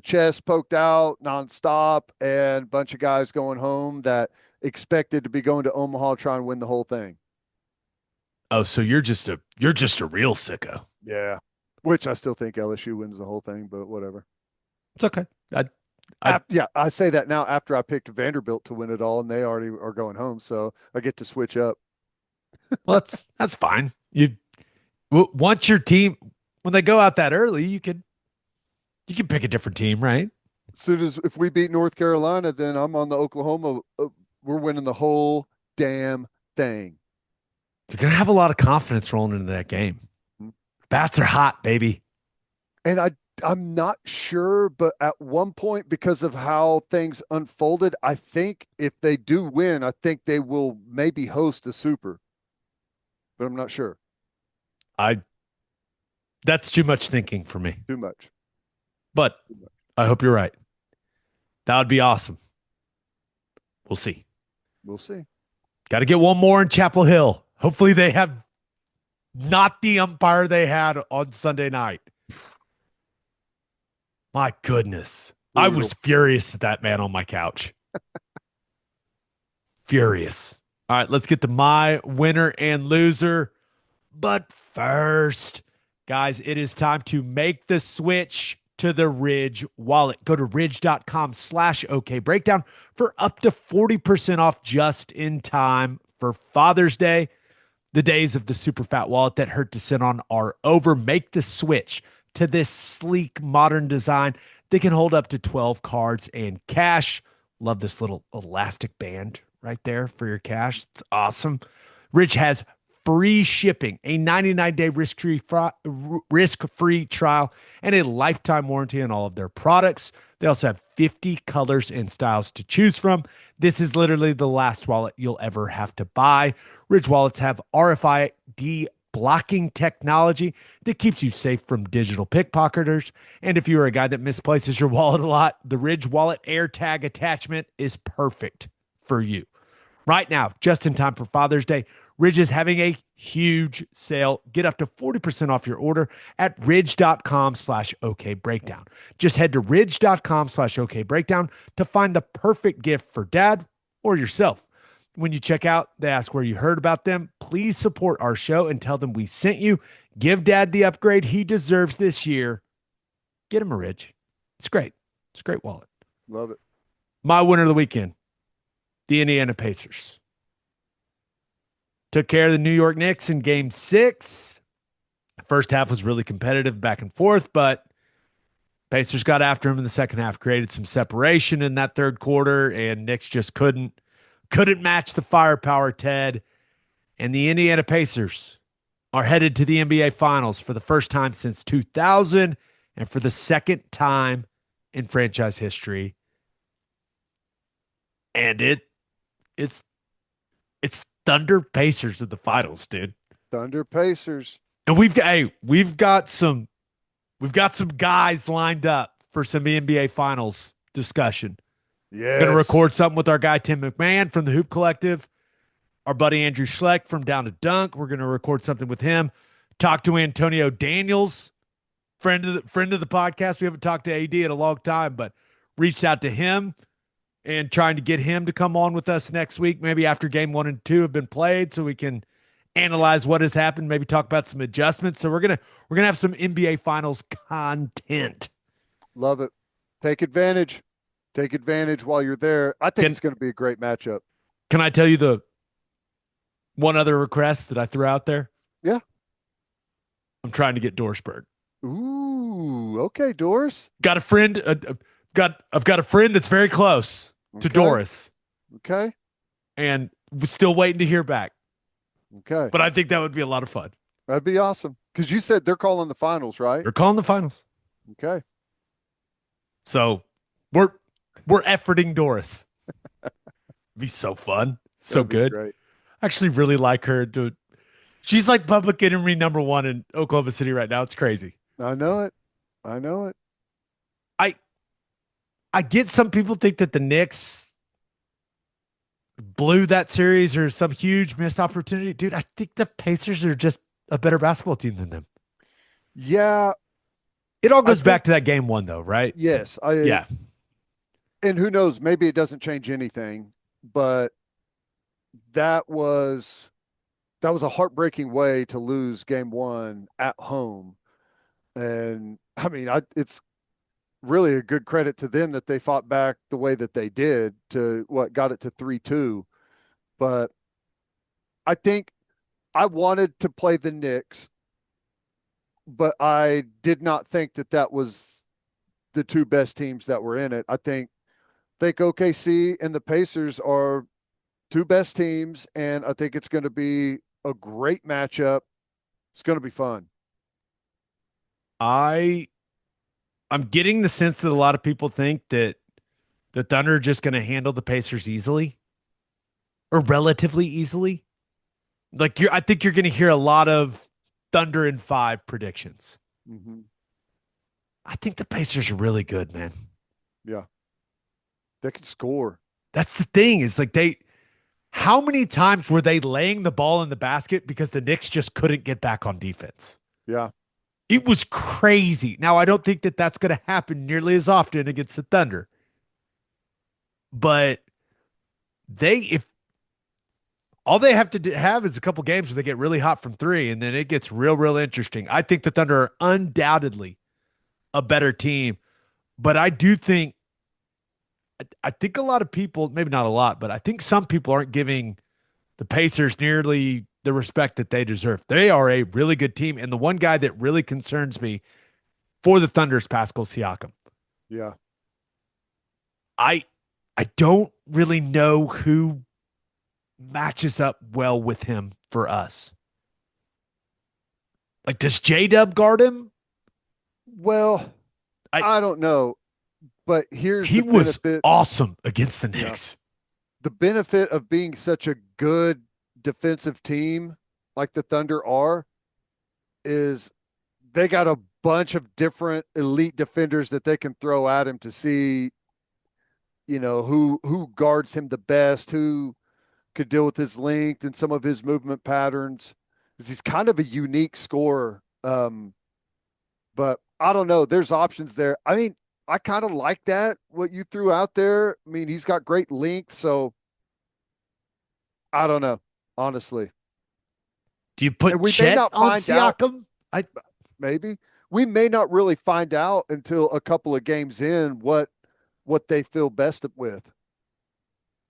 chest poked out nonstop, and a bunch of guys going home that expected to be going to Omaha trying to win the whole thing. Oh, so you're just a real sicko. Yeah. Which I still think LSU wins the whole thing, but whatever. It's okay. I say that now after I picked Vanderbilt to win it all, and they already are going home, so I get to switch up. Well, that's fine. Once your team, when they go out that early, you can pick a different team, right? As soon as if we beat North Carolina, then I'm on the Oklahoma. We're winning the whole damn thing. You're gonna have a lot of confidence rolling into that game. Bats are hot, baby. And I'm not sure, but at one point, because of how things unfolded, I think if they do win, I think they will maybe host a super. But I'm not sure. That's too much thinking for me. Too much. But I hope you're right. That would be awesome. We'll see. We'll see. Got to get one more in Chapel Hill. Hopefully they have not the umpire they had on Sunday night. My goodness. I was furious at that man on my couch. Furious. All right, let's get to my winner and loser. But first, guys, it is time to make the switch to the Ridge wallet. Go to ridge.com/OKBreakdown for up to 40% off just in time for Father's Day. The days of the super fat wallet that hurt to sit on are over. Make the switch to this sleek modern design that can hold up to 12 cards and cash. Love this little elastic band right there for your cash. It's awesome. Ridge has free shipping, a 99-day risk-free trial, and a lifetime warranty on all of their products. They also have 50 colors and styles to choose from. This is literally the last wallet you'll ever have to buy. Ridge wallets have RFID blocking technology that keeps you safe from digital pickpocketers. And if you're a guy that misplaces your wallet a lot, the Ridge Wallet AirTag attachment is perfect for you. Right now, just in time for Father's Day, Ridge is having a huge sale. Get up to 40% off your order at ridge.com/OKBreakdown. Just head to ridge.com/OKBreakdown to find the perfect gift for dad or yourself. When you check out, they ask where you heard about them. Please support our show and tell them we sent you. Give dad the upgrade he deserves this year. Get him a Ridge. It's great. It's a great wallet. Love it. My winner of the weekend, the Indiana Pacers. Took care of the New York Knicks in game 6. First half was really competitive back and forth, but Pacers got after him in the second half, created some separation in that third quarter, and Knicks just couldn't match the firepower, Ted. And the Indiana Pacers are headed to the NBA Finals for the first time since 2000 and for the second time in franchise history. And it's Thunder Pacers in the finals, dude. Thunder Pacers. And we've got some guys lined up for some NBA Finals discussion. Yes. Going to record something with our guy Tim McMahon from the Hoop Collective, our buddy Andrew Schleck from Down to Dunk. We're going to record something with him. Talk to Antonio Daniels, friend of the podcast. We haven't talked to AD in a long time, but reached out to him and trying to get him to come on with us next week, maybe after game 1 and 2 have been played, so we can analyze what has happened, maybe talk about some adjustments. So we're gonna have some NBA Finals content. Love it. Take advantage. Take advantage while you're there. I think it's going to be a great matchup. Can I tell you the one other request that I threw out there? Yeah. I'm trying to get Dorsberg. Ooh, okay, Doris. Got a friend. I've got a friend that's very close to Doris. Okay. And we're still waiting to hear back. Okay. But I think that would be a lot of fun. That'd be awesome. Because you said they're calling the finals, right? They're calling the finals. Okay. So we're efforting Doris. Be so fun. So good. Great. I actually really like her. She's like public enemy number 1 in Oklahoma City right now. It's crazy. I know it. I know it. I get some people think that the Knicks blew that series or some huge missed opportunity. Dude, I think the Pacers are just a better basketball team than them. Yeah. It all goes back to that game 1, though, right? Yes. Yeah. And who knows, maybe it doesn't change anything, but that was a heartbreaking way to lose game 1 at home. And I mean, it's really a good credit to them that they fought back the way that they did to got it to 3-2. But I think I wanted to play the Knicks, but I did not think that was the 2 best teams that were in it. I think OKC and the Pacers are 2 best teams, and I think it's going to be a great matchup. It's going to be fun. I'm getting the sense that a lot of people think that the Thunder are just going to handle the Pacers easily or relatively easily. Like I think you're going to hear a lot of Thunder in 5 predictions. Mm-hmm. I think the Pacers are really good, man. Yeah. They can score. That's the thing is like how many times were they laying the ball in the basket because the Knicks just couldn't get back on defense? Yeah. It was crazy. Now, I don't think that that's going to happen nearly as often against the Thunder. But if all they have to have is a couple games where they get really hot from 3, and then it gets real, real interesting. I think the Thunder are undoubtedly a better team. But I think a lot of people, maybe not a lot, but I think some people aren't giving the Pacers nearly the respect that they deserve. They are a really good team. And the one guy that really concerns me for the Thunder is Pascal Siakam. Yeah. I don't really know who matches up well with him for us. Like, does J-Dub guard him? Well, I don't know. But he was awesome against the Knicks. Yeah. The benefit of being such a good defensive team like the Thunder are is they got a bunch of different elite defenders that they can throw at him to see, who guards him the best, who could deal with his length and some of his movement patterns. 'Cause he's kind of a unique scorer. But I don't know. There's options there. I mean, I kind of like that, what you threw out there. I mean, he's got great length, so I don't know, honestly. Do you And put we may Chet not on find out, Siakam? I maybe. We may not really find out until a couple of games in what they feel best with.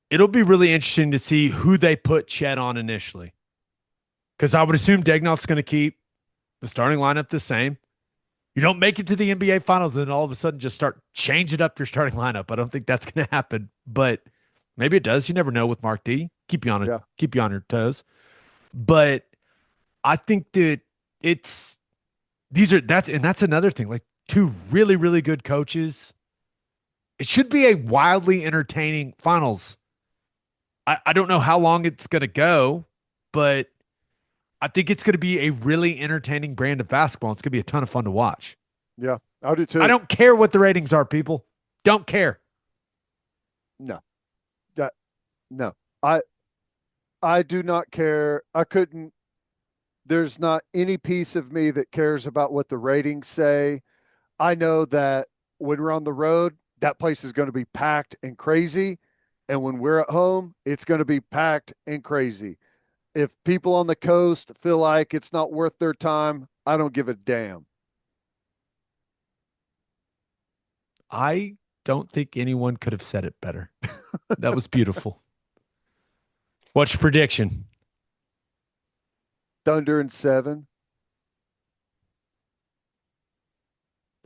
It'll be really interesting to see who they put Chet on initially. Because I would assume Dagnall's going to keep the starting lineup the same. You don't make it to the NBA Finals and all of a sudden just start changing up your starting lineup. I don't think that's going to happen, but maybe it does. You never know with Mark D. Yeah. Keep you on your toes. But I think that it's that's another thing. Like two really, really good coaches. It should be a wildly entertaining finals. I don't know how long it's going to go, but I think it's going to be a really entertaining brand of basketball. It's going to be a ton of fun to watch. Yeah, I do too. I don't care what the ratings are, people. Don't care. No. No. I do not care. I couldn't. There's not any piece of me that cares about what the ratings say. I know that when we're on the road, that place is going to be packed and crazy. And when we're at home, it's going to be packed and crazy. If people on the coast feel like it's not worth their time, I don't give a damn. I don't think anyone could have said it better. That was beautiful. What's your prediction? Thunder in 7.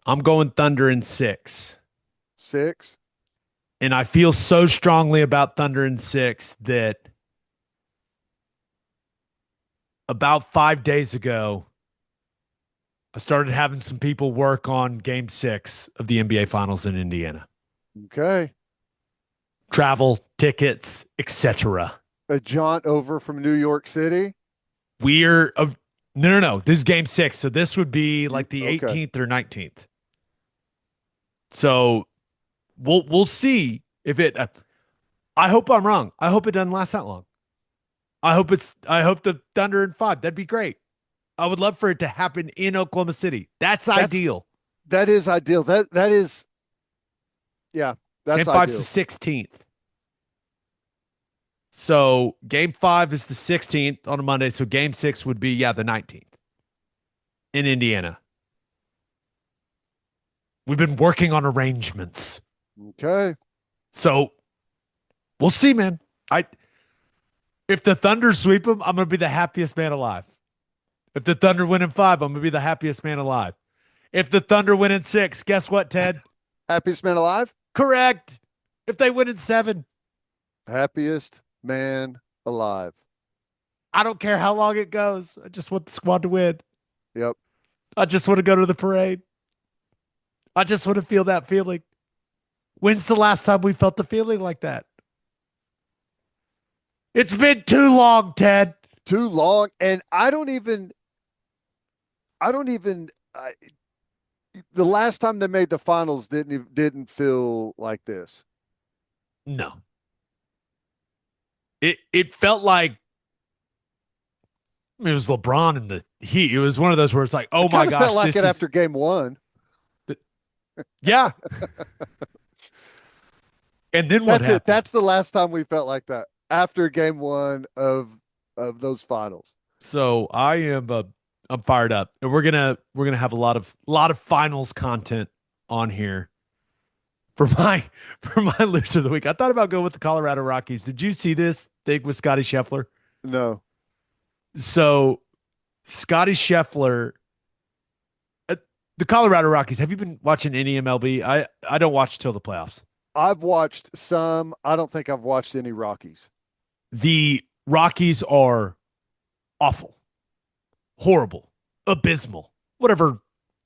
I'm going Thunder in 6. 6. And I feel so strongly about Thunder in 6 that about 5 days ago, I started having some people work on game 6 of the NBA Finals in Indiana. Okay. Travel, tickets, etc. A jaunt over from New York City. No. This is game 6. So this would be like the Okay. 18th or 19th. So we'll see if it. I hope I'm wrong. I hope it doesn't last that long. I hope the Thunder in 5. That'd be great. I would love for it to happen in Oklahoma City. That's ideal. That is ideal. That is, yeah, that's Game 5's ideal. the 16th. So game 5 is the 16th on a Monday. So game 6 would be, the 19th in Indiana. We've been working on arrangements. Okay. So we'll see, man. If the Thunder sweep them, I'm going to be the happiest man alive. If the Thunder win in 5, I'm going to be the happiest man alive. If the Thunder win in 6, guess what, Ted? Happiest man alive? Correct. If they win in 7, happiest man alive. I don't care how long it goes. I just want the squad to win. Yep. I just want to go to the parade. I just want to feel that feeling. When's the last time we felt the feeling like that? It's been too long, Ted. Too long. And the last time they made the finals didn't feel like this. No. It felt like it was LeBron and the Heat. It was one of those where it's like, oh my gosh. Felt like it after game 1. Yeah. And then what happened? That's the last time we felt like that, after game 1 of those finals. So I'm fired up, and we're gonna have a lot of finals content on here for my loser of the week. I thought about going with the Colorado Rockies. Did you see this thing with Scotty Scheffler? No. So Scotty Scheffler, the Colorado Rockies. Have you been watching any MLB? I don't watch till the playoffs. I've watched some. I don't think I've watched any Rockies. The Rockies are awful, horrible, abysmal, whatever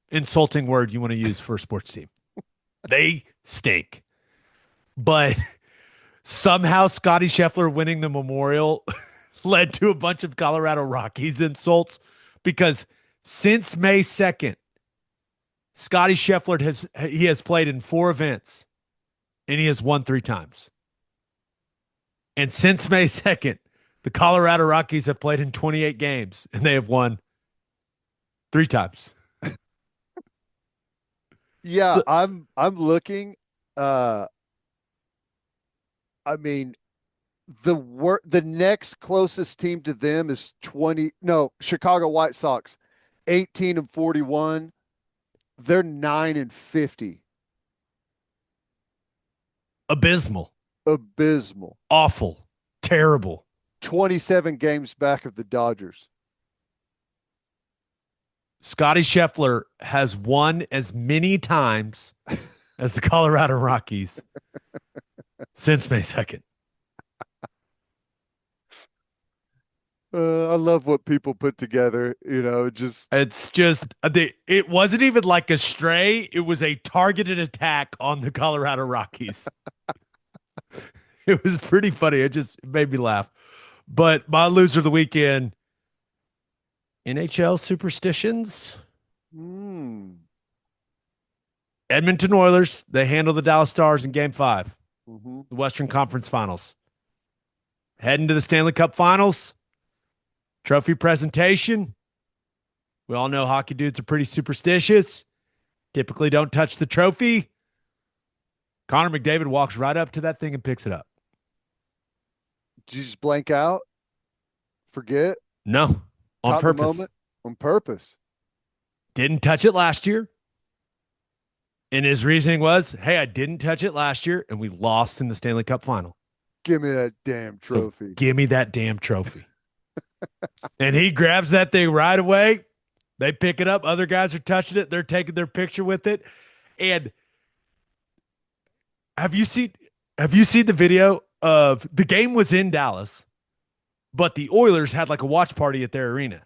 insulting word you want to use for a sports team. They stink. But somehow Scotty Scheffler winning the Memorial led to a bunch of Colorado Rockies insults, because since May 2nd, Scotty Scheffler has played in 4 events and he has won 3 times. And since May 2nd, the Colorado Rockies have played in 28 games and they have won 3 times. Yeah, So I'm looking. Uh, I mean, the next closest team to them is 20. No, Chicago White Sox, 18-41. They're 9-50. abysmal, Abysmal. awful, terrible. 27 games back of the Dodgers. Scotty Scheffler has won as many times as the Colorado Rockies since May 2nd. I love what people put together. Just It's just it wasn't even like a stray. It was a targeted attack on the Colorado Rockies. It was pretty funny. It made me laugh. But my loser of the weekend, NHL superstitions. mm, Edmonton Oilers, they handle the Dallas Stars in game 5, hmm the Western Conference Finals. Heading to the Stanley Cup Finals, trophy presentation. We all know hockey dudes are pretty superstitious, typically don't touch the trophy. Connor McDavid walks right up to that thing and picks it up. Did you just blank out? Forget? No, on Caught the purpose. moment? On purpose. Didn't touch it last year. And his reasoning was, hey, I didn't touch it last year and we lost in the Stanley Cup final. Give me that damn So trophy. give me that damn trophy. And he grabs that thing right away. They pick it up. Other guys are touching it. They're taking their picture with it. And have you seen the video of the game was in Dallas, but the Oilers had like a watch party at their arena.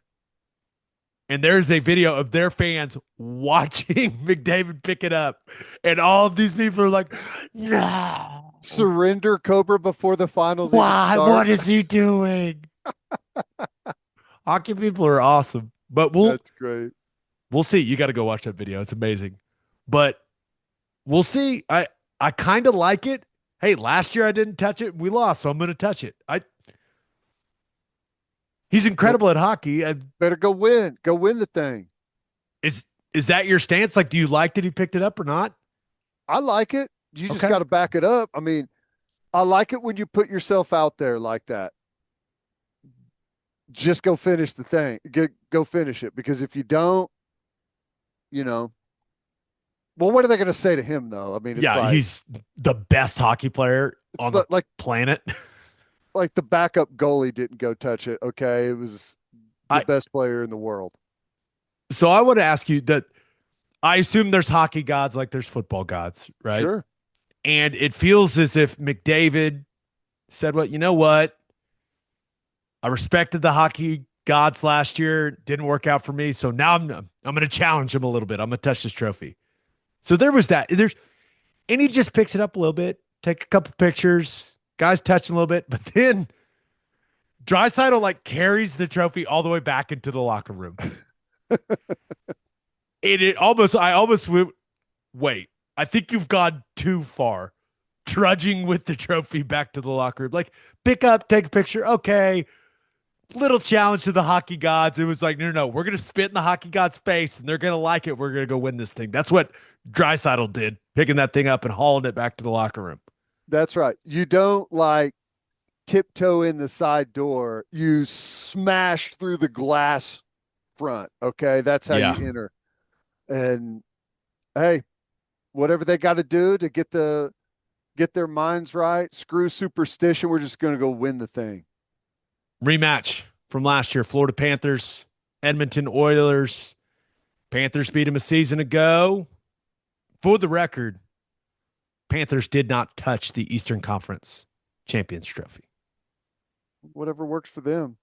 And there's a video of their fans watching McDavid pick it up. And all of these people are like, no. Surrender Cobra before the finals even Why? start. What is he doing? Hockey people are awesome. But That's great. we'll see. You got to go watch that video. It's amazing. But we'll see. I kind of like it. Hey, last year I didn't touch it. We lost, so I'm going to touch it. He's Go, incredible at hockey. better go win. Go win the thing. Is is that your stance? Like, do you like that he picked it up or not? I like it. You just Okay. got to back it up. I mean, I like it when you put yourself out there like that. Just go finish the thing. Go finish it. Because if you don't, you know, well, what are they going to say to him though? I mean, it's Yeah, like he's the best hockey player it's on the like planet. the backup goalie didn't go touch it. Okay, it was the I best player in the world. so I would ask you that I assume there's hockey gods like there's football gods, right? Sure. And it feels as if McDavid said, "What, you know what? I respected the hockey gods last year. Didn't work out for me. So now I'm going to challenge him a little bit. I'm going to touch this trophy." So there was that. And he just picks it up a little bit, take a couple pictures, guys touching a little bit, but then Draisaitl like carries the trophy all the way back into the locker room. I almost went, wait, I think you've gone too far, trudging with the trophy back to the locker room. Like, pick up, take a picture. Okay, little challenge to the hockey gods. It was like, no, no, no, we're gonna spit in the hockey gods' face, and they're gonna like it. We're gonna go win this thing. That's what Draisaitl did, picking that thing up and hauling it back to the locker room. That's right. You don't like tiptoe in the side door. You smash through the glass front. Okay. That's how you Yeah, enter. And hey, whatever they got to do to get their minds right, screw superstition. We're just going to go win the thing. rematch from last year: Florida Panthers, Edmonton Oilers. Panthers beat them a season ago. For the record, Panthers did not touch the Eastern Conference Champions Trophy. Whatever works for them.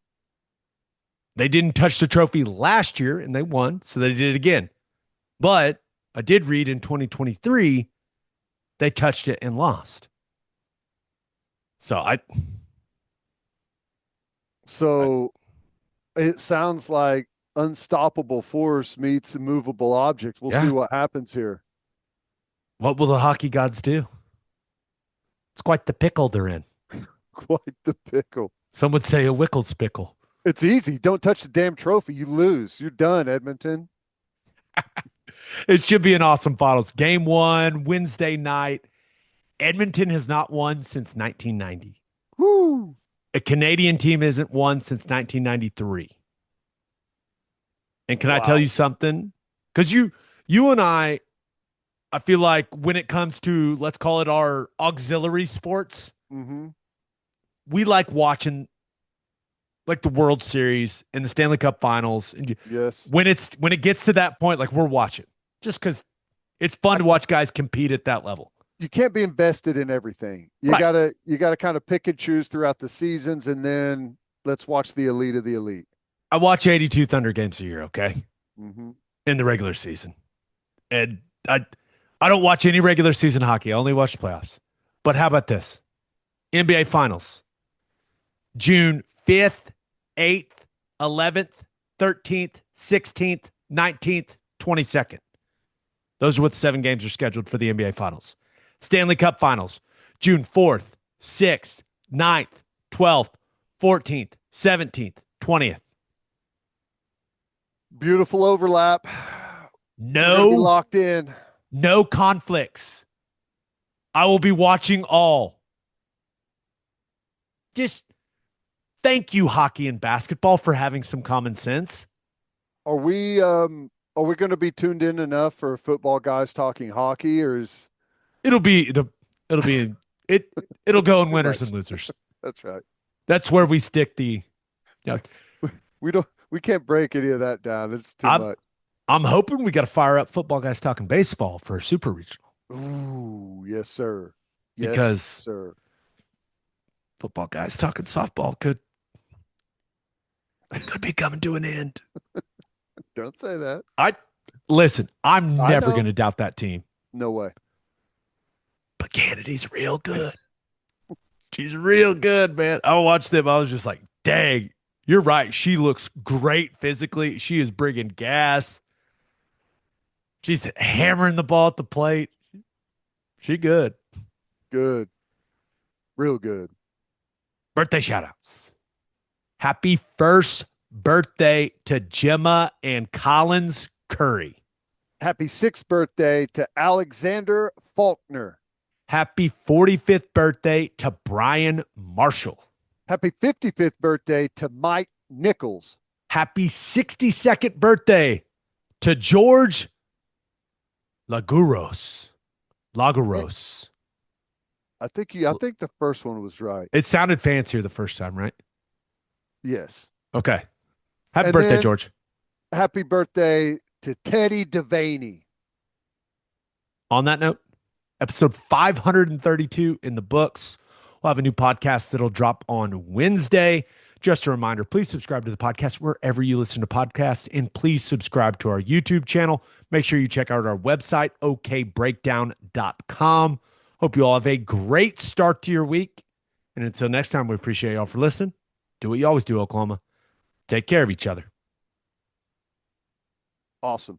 They didn't touch the trophy last year and they won, so they did it again. But I did read in 2023 they touched it and lost. So So it sounds like unstoppable force meets immovable object. We'll see yeah. what happens here. What will the hockey gods do? It's quite the pickle they're in. Quite the pickle. Some would say a Wickles pickle. It's easy. Don't touch the damn trophy. You lose. You're done, Edmonton. It should be an awesome finals. Game one, Wednesday night. Edmonton has not won since 1990. Woo! A Canadian team isn't won since 1993. And can I tell Wow. you something? Because you and I feel like when it comes to, let's call it our auxiliary sports, Mm-hmm. we like watching like the World Series and the Stanley Cup Finals. And Yes. when it gets to that point, like we're watching just because it's fun to watch guys compete at that level. You can't be invested in everything. You Right. gotta kind of pick and choose throughout the seasons, and then let's watch the elite of the elite. I watch 82 Thunder games a year, okay? Mm-hmm. In the regular season. And I don't watch any regular season hockey. I only watch the playoffs. But how about this? NBA Finals. June 5th, 8th, 11th, 13th, 16th, 19th, 22nd. Those are what the 7 games are scheduled for the NBA Finals. Stanley Cup Finals. June 4th, 6th, 9th, 12th, 14th, 17th, 20th. Beautiful overlap. We're gonna be No, locked in. no conflicts. I will be watching all. Just thank you, hockey and basketball, for having some common sense. Are we going to be tuned in enough for football guys talking hockey, or is It'll be the it'll be it it'll go in too winners much? and losers. That's right. That's where we stick the you know, We can't break any of that down. It's too I'm much. I'm hoping we got to fire up football guys talking baseball for a super regional Ooh, yes, sir. Yes, because sir. football guys talking softball could be coming to an end. Don't say that. I listen, I'm I never know. going to doubt that team. No way. But Canada's real good. She's real good, man. I watched them. I was just like, dang, you're right. She looks great physically. She is bringing gas. She's hammering the ball at the plate. She good. Good. Real good. Birthday shout outs. Happy first birthday to Gemma and Collins Curry. Happy 6th birthday to Alexander Faulkner. Happy 45th birthday to Brian Marshall. Happy 55th birthday to Mike Nichols. Happy 62nd birthday to George Laguros. Laguros. I think the first one was right. It sounded fancier the first time, right? Yes. Okay. Happy And birthday, then- George. Happy birthday to Teddy Devaney. On that note, episode 532 in the books. We'll have a new podcast that'll drop on Wednesday. Just a reminder, please subscribe to the podcast wherever you listen to podcasts, and please subscribe to our YouTube channel. Make sure you check out our website, okbreakdown.com. Hope you all have a great start to your week. And until next time, we appreciate y'all for listening. Do what you always do, Oklahoma. Take care of each other. Awesome.